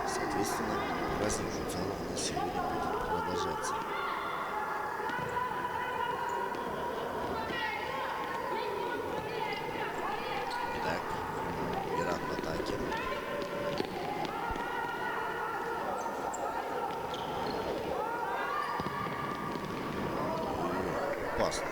Speaker 1: Соответственно, праздник футзала у нас сегодня будет продолжаться. Итак, Иран в атаке. Опасно.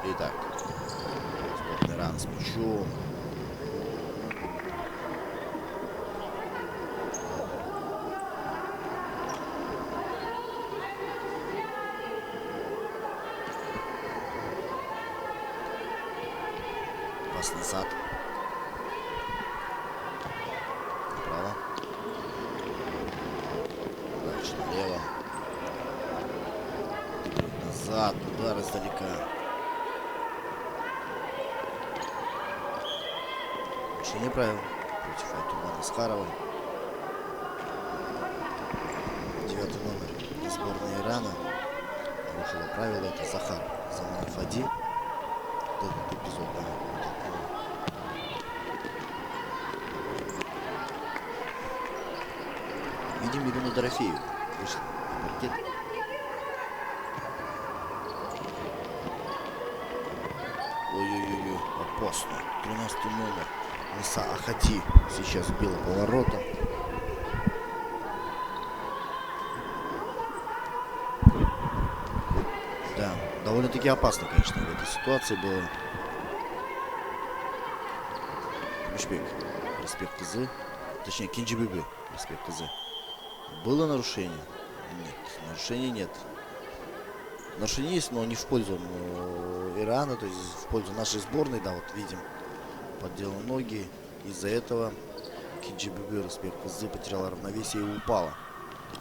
Speaker 1: Итак, сборная Иран с мячом. Пас назад. Направо. Дальше налево. Назад. Удар издалека. Решение правил против Айтумана Схаровой. 9-й номер сборной Ирана. Нарушила правила. Это Захар Заманафади. Этот эпизод, да. Видим Ирину Дорофееву. Вышла на паркет. Ой-ой-ой, опасно. 13-й номер. Ниса Ахади сейчас била поворотом. Да, довольно-таки опасно, конечно, в этой ситуации было. Кенжебек Рысбек-кызы, точнее Кенжебек Рысбек-кызы. Было нарушение? Нет, нарушения нет. Нарушение есть, но не в пользу Ирана, то есть в пользу нашей сборной. Да, вот видим, подделал ноги. Из-за этого Кинджи-Бибю Респект КЗ потеряла равновесие и упала.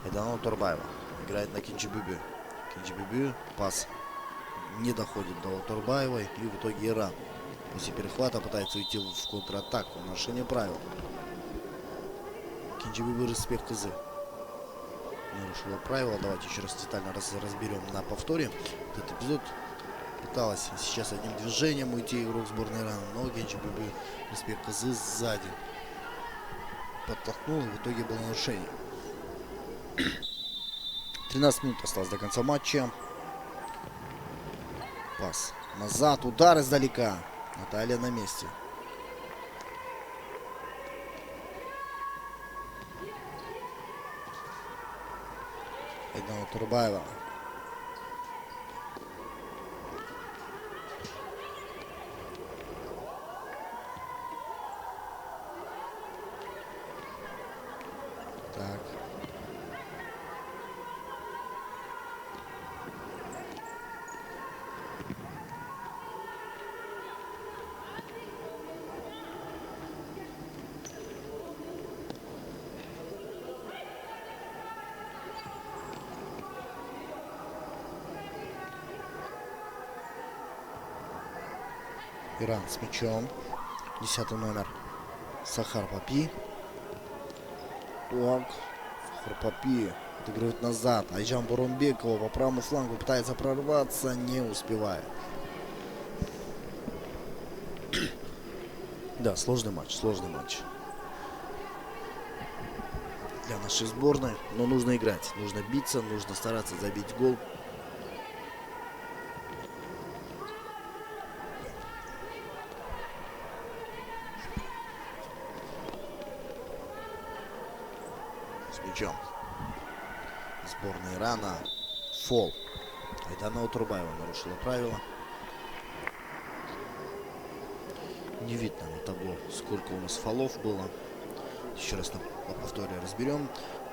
Speaker 1: Айдана Оторбаева играет на Кинджи-Бибю. Кинджи-Бибю, пас не доходит до Оторбаевой, и в итоге Иран после перехвата пытается уйти в контратаку. Нарушение правил. Кинджи-Бибю Респект КЗ нарушила правила. Давайте еще раз детально разберем на повторе этот эпизод. Пыталась сейчас одним движением уйти игрок сборной Ирана, но Кинджи-Бибю Респект КЗ сзади подтолкнул, и в итоге было нарушение. 13 минут осталось до конца матча. Пас назад, удар издалека. Наталья на месте. Айдана Турбаева. Так. Иран с мячом. 10 номер. Сахар Папи. Так. Сахар Папи отыгрывает назад. Айжан Бурунбекова по правому флангу пытается прорваться. Не успевает. Да, сложный матч. Сложный матч. Для нашей сборной. Но нужно играть. Нужно биться. Нужно стараться забить гол. Мячом. Сборная Ирана. Фол. Айдана Оторбаева нарушила правила. Не видно на табло, сколько у нас фолов было. Еще раз на повторе разберем.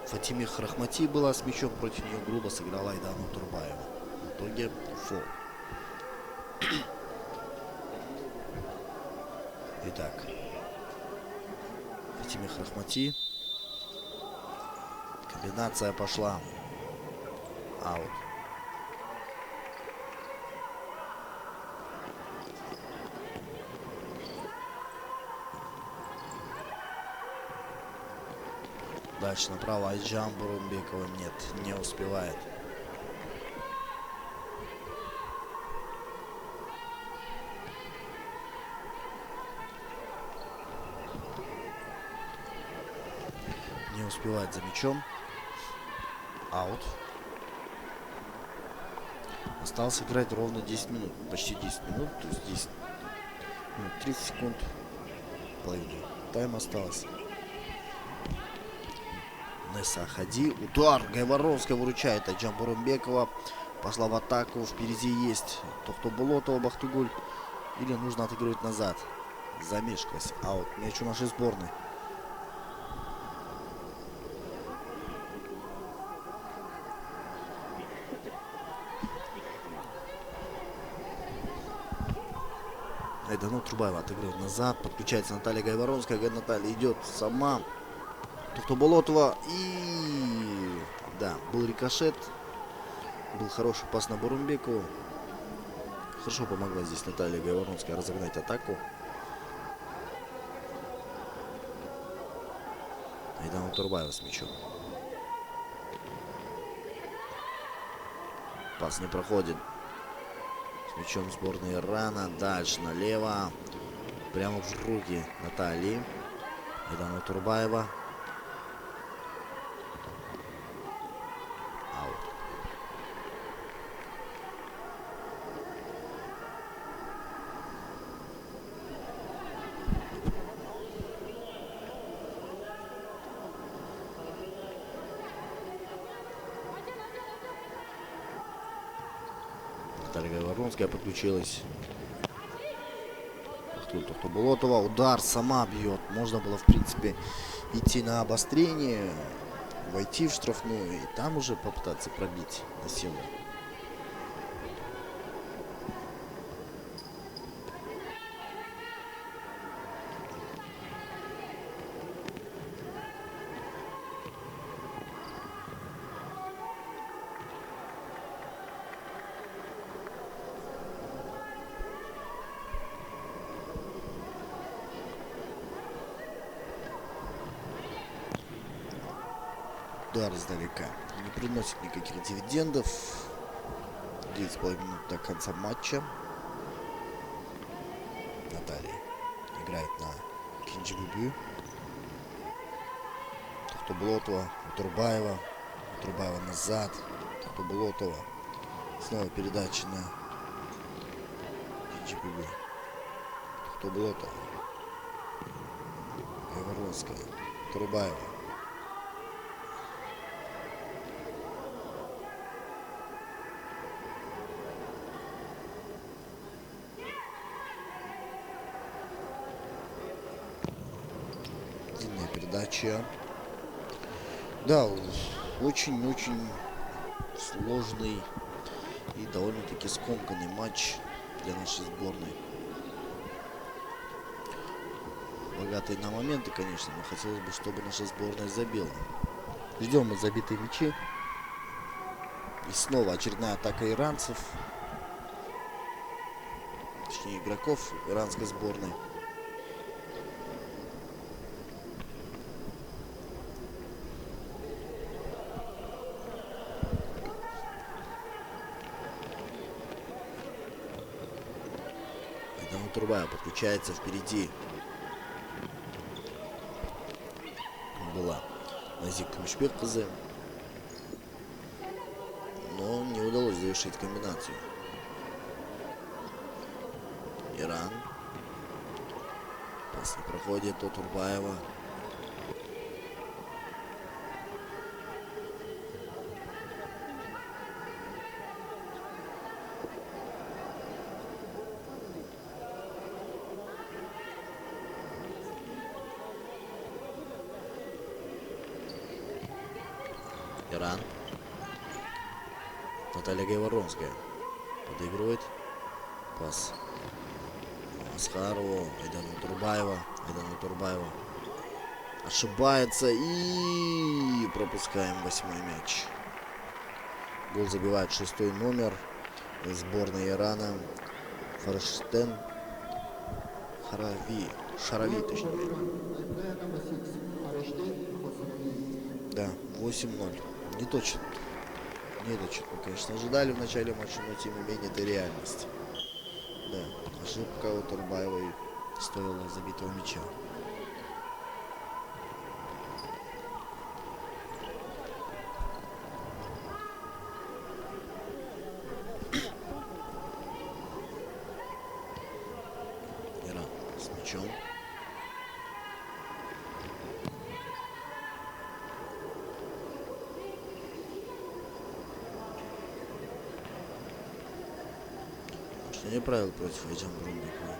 Speaker 1: Фатиме Рахмати была с мячом, против нее грубо сыграла Айдана Оторбаева. В итоге фол. Итак. Фатиме Рахмати. Комбинация пошла. Аут. Дальше направо Айжан Бурунбекова. Нет, не успевает. Не успевает за мячом. Аут. Осталось играть ровно 10 минут. Почти 10 минут. То есть 10 минут 30 секунд. Половину тайм осталось. Неса Хади. Удар. Гайворонская выручает. Айжан Бурунбекова пошла в атаку. Впереди есть Тохтобулотова, Бахтыгуль. Или нужно отыгрывать назад. Замешкалась. Аут. Мяч у нашей сборной. Айдана Турбаева отыгрывает назад. Подключается Наталья Гайворонская. Наталья идет сама. Тохтобулотова. И... да, был рикошет. Был хороший пас на Бурунбекову. Хорошо помогла здесь Наталья Гайворонская разогнать атаку. Айдана Турбаева с мячом. Пас не проходит. С мячом сборной Ирана. Дальше налево. Прямо в руки Натальи. Айдана Турбаева. Аут. Наталья Гайворонская подключилась. Тохтобулотова. Удар сама бьет. Можно было, в принципе, идти на обострение, войти в штрафную и там уже попытаться пробить на силу. Удар издалека не приносит никаких дивидендов. 9,5 минут до конца матча. Наталья играет на Кинджибубю. Тохтобулотова, Турбаева. Турбаева назад. Тохтобулотова. Снова передача на Кинджибубю. Тохтобулотова. Воронская. Турбаева. Длинная передача. Да, очень-очень сложный и довольно-таки скомканный матч для нашей сборной. Богатые на моменты, конечно, но хотелось бы, чтобы наша сборная забила. Ждем мы забитые мячи. И снова очередная атака иранцев. Точнее, игроков иранской сборной. Айдана Турбаева подключается впереди. Была Назик Кумшбек-кызы, но не удалось завершить комбинацию. Иран. Пас не проходит от Турбаева. Иран. Наталья Гайворонская подыгрывает. Пас Асхарову. Айдана Турбаева. Айдана Турбаева ошибается и пропускаем 8-й мяч. Гол забивает 6-й номер сборной Ирана Фарштен Шарави, точнее. Да, 8-0. Не точно. Не точно, конечно, ожидали в начале матча, но тем не менее это реальность. Да, ошибка у Турбаевой стоила забитого мяча. Иран с мячом. Не правил против Айджан Брунбекова.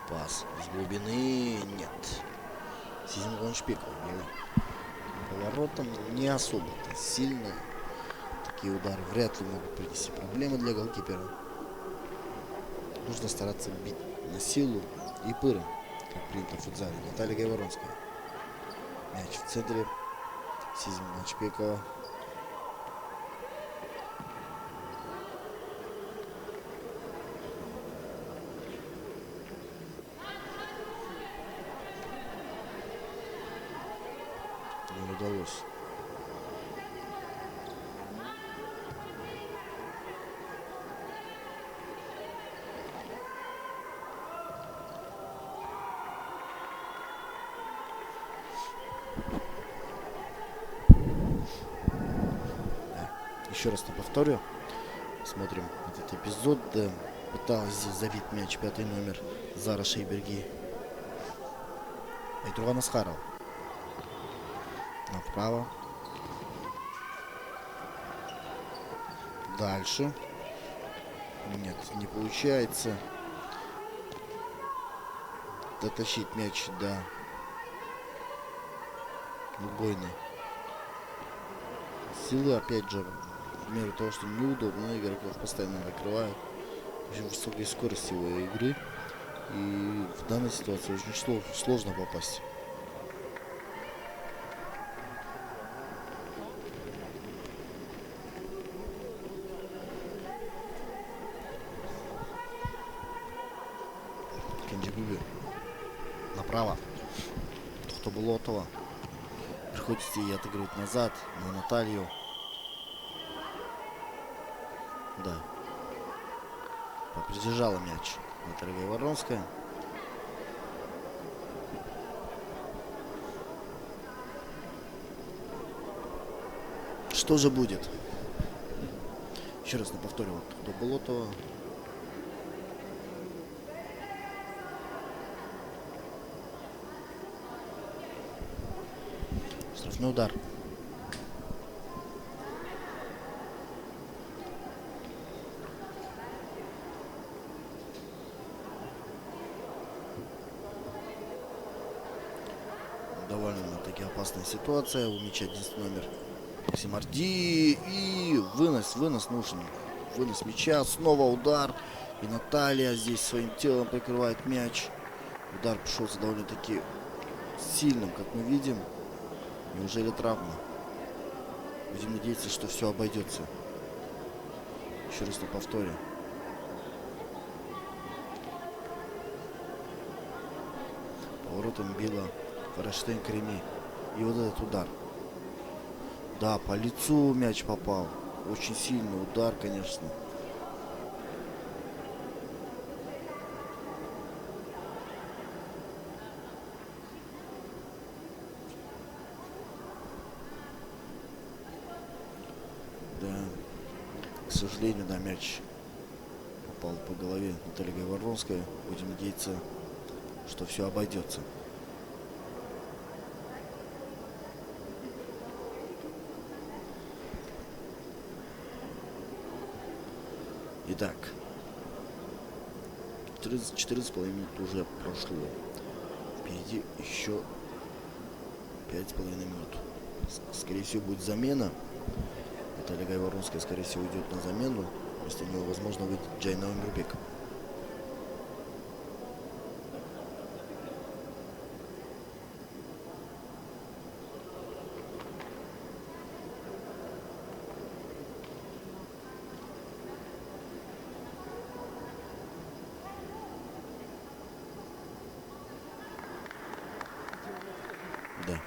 Speaker 1: Пас с глубины нет. Сизим Гоншпиков поворотом не особо-то сильно. Такие удары вряд ли могут принести проблемы для голкипера. Нужно стараться бить на силу и пыром, как принято в футзале. Наталья Гайворонская. Мяч в центре. Сизим Гоншпикова. Не удалось. Еще раз на повторю. Смотрим этот эпизод. Пыталась здесь забить мяч 5-й номер Зара Шейберги. Айтурван Асхаров. Направо. Дальше. Нет, не получается дотащить мяч до убойной силы. Опять же, в меру того, что неудобно, игроков постоянно накрывают. Очень высокой скорости его игры. И в данной ситуации очень сложно попасть. Кенджибуби направо. Тухтоболотова. Приходится ей отыгрывать назад на Наталью. Да. Попридержала мяч Наталья Воронская. Что же будет? Еще раз на повторе. Вот Тухтоболотова. Штрафной удар. Довольно-таки опасная ситуация. У мяча 10 номер Максим Орди. И вынос нужен. Вынос мяча. Снова удар. И Наталья здесь своим телом прикрывает мяч. Удар пришелся довольно-таки сильным, как мы видим. Неужели травма? Будем надеяться, что все обойдется. Еще раз на повторе. Поворотом била Форештейн Карими. И вот этот удар. Да, по лицу мяч попал. Очень сильный удар, конечно. Да, к сожалению, да, мяч попал по голове Натальи Гайворонской. Будем надеяться, что все обойдется. Итак, 14,5 минут уже прошло. Впереди еще 5,5 минут. Скорее всего, будет замена. Наталья Гайворонская, скорее всего, уйдет на замену. Вместо него, возможно, выйдет Джайна Умирбек. Да.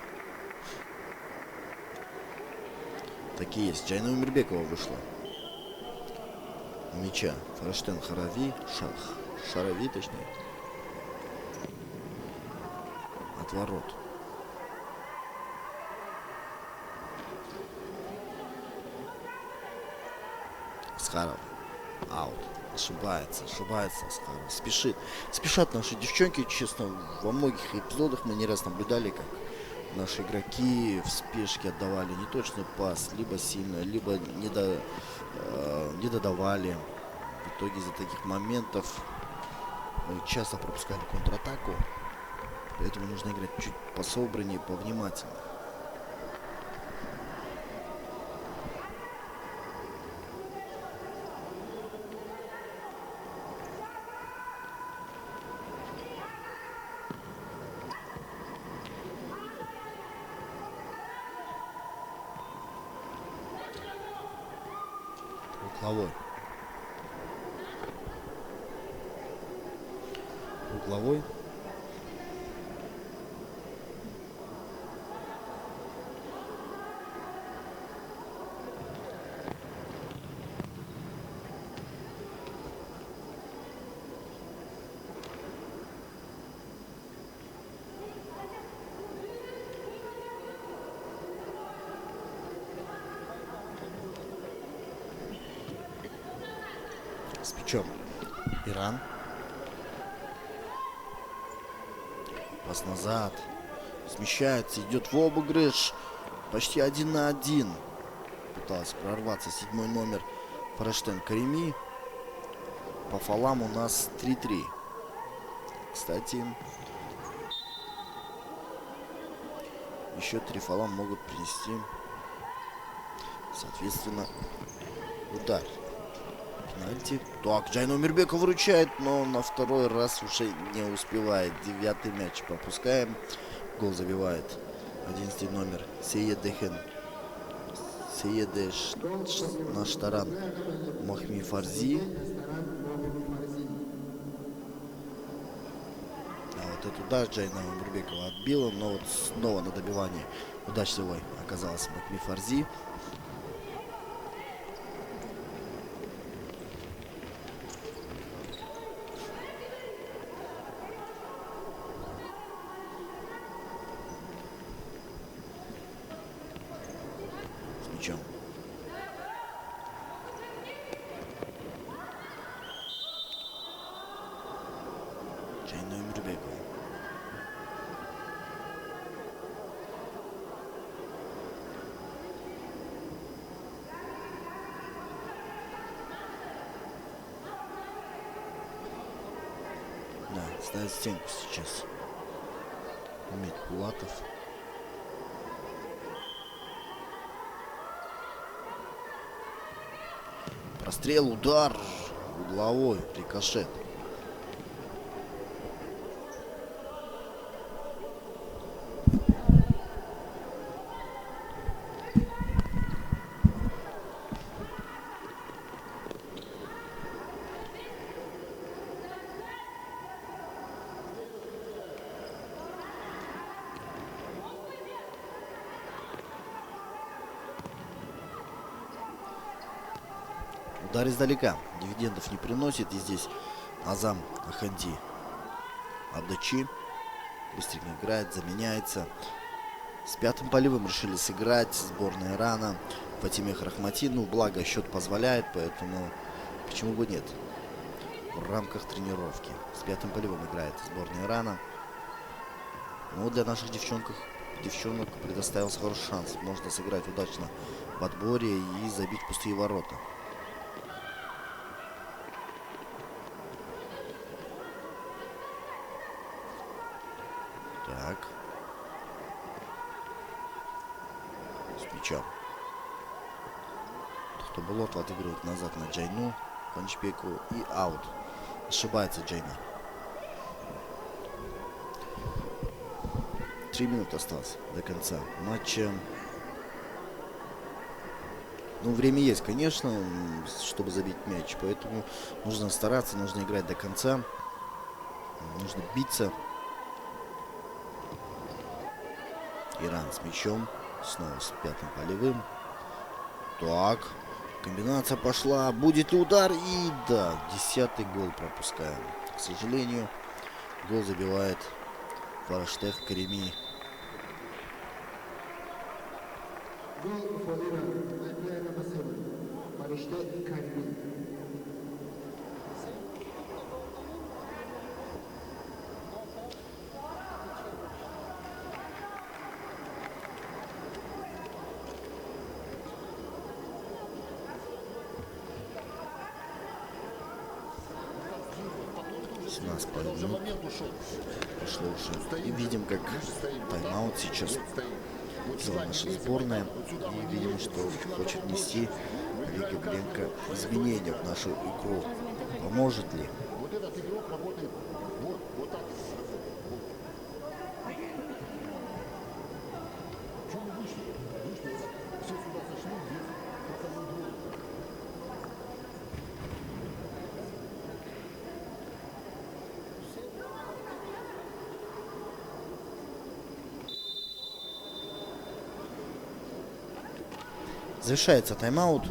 Speaker 1: Так и есть. Джайна Умирбекова вышла. У мяча Форештейн Харави. Шарави, точнее. От ворот. Асхаров. Аут. Ошибается Асхаров. Спешат наши девчонки, честно. Во многих эпизодах мы не раз наблюдали, как наши игроки в спешке отдавали неточный пас, либо сильно, либо не додавали. В итоге из-за таких моментов мы часто пропускали контратаку. Поэтому нужно играть чуть пособраннее, повнимательнее. Угловой. С мячом Иран. Пас назад. Смещается, идет в обыгрыш. Почти 1 на 1. Пытался прорваться 7-й номер Форештейн Карими. По фолам у нас 3-3. Кстати, еще 3 фола могут принести, соответственно, удар. Пенальти. Так, Джайна Умирбекова выручает, но на второй раз уже не успевает. 9-й мяч пропускаем. Гол забивает 11-й номер Сейедехен. Сейедеш Наштаран Махми Фарзи. этот удар Джейна Умурбекова отбила, но вот снова на добивании удачливой оказалась Макми Фарзи. С мячом. Джейна Умурбекова. Да, ставит стенку сейчас. Умит Пулатов. Прострел, удар. Угловой, рикошет. Удар издалека. Дивидендов не приносит. И здесь Азам Аханди Абдачи быстренько играет, заменяется. С пятым полевым решили сыграть сборная Ирана. Фатимех Рахмати. Ну, благо, счет позволяет, поэтому почему бы нет. В рамках тренировки. С пятым полевым играет сборная Ирана. Но для наших девчонок предоставился хороший шанс. Можно сыграть удачно в отборе и забить пустые ворота. Так. С мячом. Тухтобулот отыгрывает назад на Джайну Панчбеку и аут. Ошибается Джайна. 3 минуты осталось до конца матча. Ну, время есть, конечно, чтобы забить мяч. Поэтому нужно стараться, нужно играть до конца. Нужно биться. Иран с мячом. Снова с пятым полевым. Так. Комбинация пошла. Будет ли удар? И да, 10-й гол пропускаем. К сожалению, гол забивает Фараштех Карими.
Speaker 2: Goal for Iran by player number 7, Farishte Karimi.
Speaker 1: Минут прошло уже. И видим, как тайм-аут сейчас взяла наша сборная. И видим, что хочет нести Олег Габленко изменения в нашу игру. Поможет ли?
Speaker 3: Вот этот игрок работает вот так. Чем мы вышли? Вышли вот так. Все сюда сошли, здесь показывают двое.
Speaker 1: Завершается тайм-аут.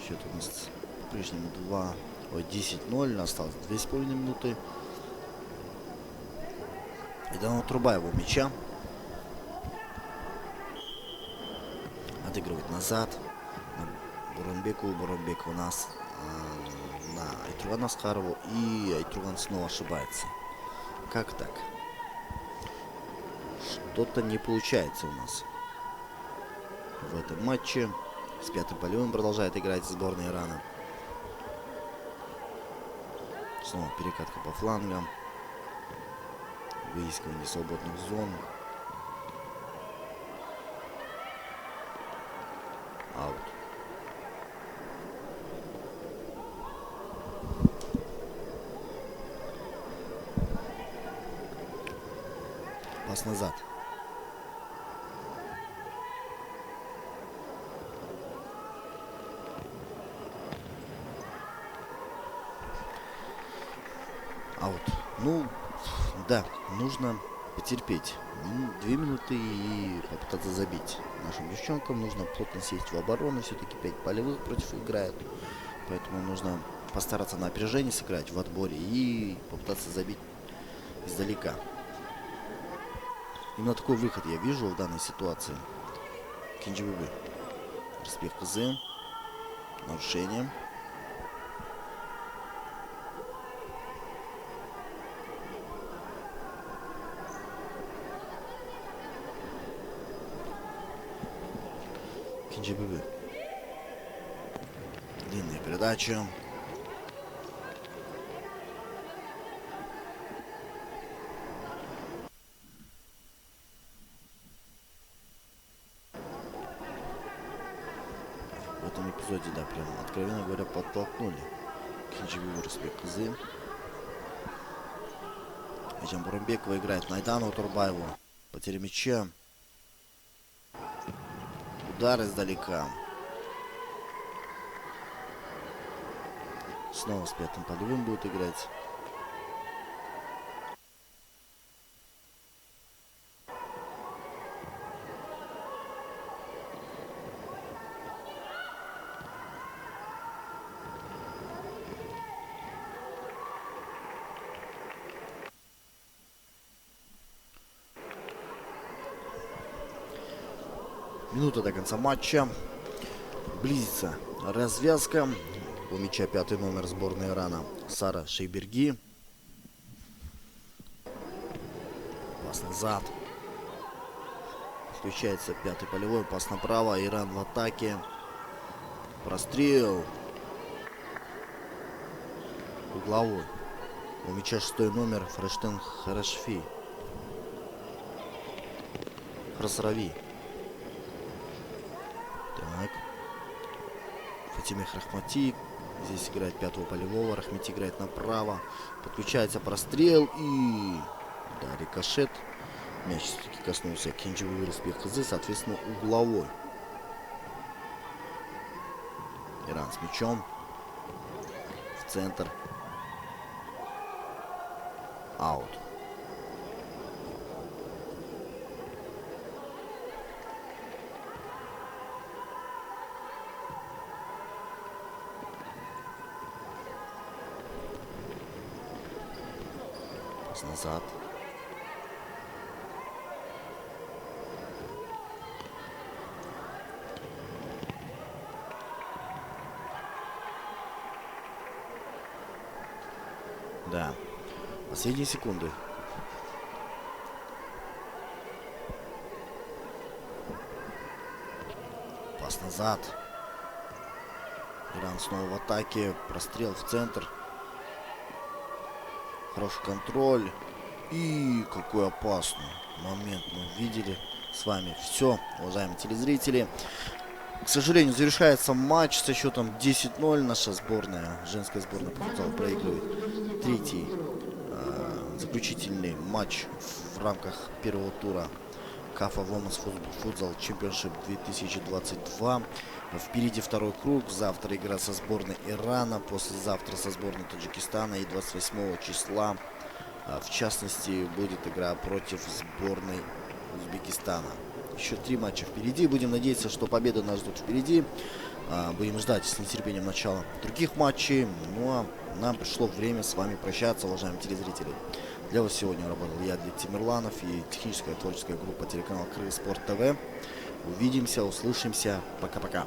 Speaker 1: Счет у нас по-прежнему 10-0. Осталось 2,5 минуты. И дано труба его мяча. Отыгрывает назад. Буранбеку. Буранбек у нас на Айтруган Аскарову. И Айтруган снова ошибается. Как так? Что-то не получается у нас в этом матче. С пятым полевым продолжает играть сборная Ирана. Снова перекатка по флангам. Выискивание свободных зон. Аут. Пас назад. Аут. Ну, да, нужно потерпеть 2 минуты и попытаться забить. Нашим девчонкам нужно плотно сесть в оборону. Все-таки 5 полевых против играют. Поэтому нужно постараться на опережение сыграть в отборе и попытаться забить издалека. Именно такой выход я вижу в данной ситуации. Кинджибиби. Разбег КЗ. Нарушение. Кинджибиби. Длинная передача. В этом эпизоде, да, прям, откровенно говоря, подтолкнули Кинджибиби Разбег КЗ. Айжан Бурамбекова играет на Айдану Турбаеву. Потеря мяча. Удар издалека. Снова с 5-м полевым будет играть. Минута до конца матча. Близится развязка. У мяча 5-й номер сборной Ирана Сара Шейберги. Пас назад. Включается 5-й полевой. Пас направо. Иран в атаке. Прострел. Угловой. У мяча 6-й номер Фрештен Харашфи. Храсрави. Так. Фатиме Рахмати. Здесь играет 5-го полевого. Рахмати играет направо. Подключается прострел и... Да, рикошет. Мяч все-таки коснулся Кинджибиби Разбег КЗ. Соответственно, угловой. Иран с мячом. В центр. Аут. Назад. Да. Последние секунды. Пас назад. Иран снова в атаке. Прострел в центр. Хороший контроль. И какой опасный момент мы видели с вами. Все, уважаемые телезрители. К сожалению, завершается матч со счетом 10-0. Наша сборная, женская сборная по футзалу, проигрывает третий заключительный матч в рамках первого тура CAFA Women's Futsal Championship 2022. Впереди второй круг. Завтра игра со сборной Ирана, послезавтра со сборной Таджикистана и 28 числа, в частности, будет игра против сборной Узбекистана. Еще 3 матча впереди. Будем надеяться, что победа нас ждет впереди. Будем ждать с нетерпением начала других матчей. Ну а нам пришло время с вами прощаться, уважаемые телезрители. Для вас сегодня работал я, Дмитрий Тимирланов, и техническая творческая группа телеканала Крылья Спорт ТВ. Увидимся, услышимся. Пока-пока.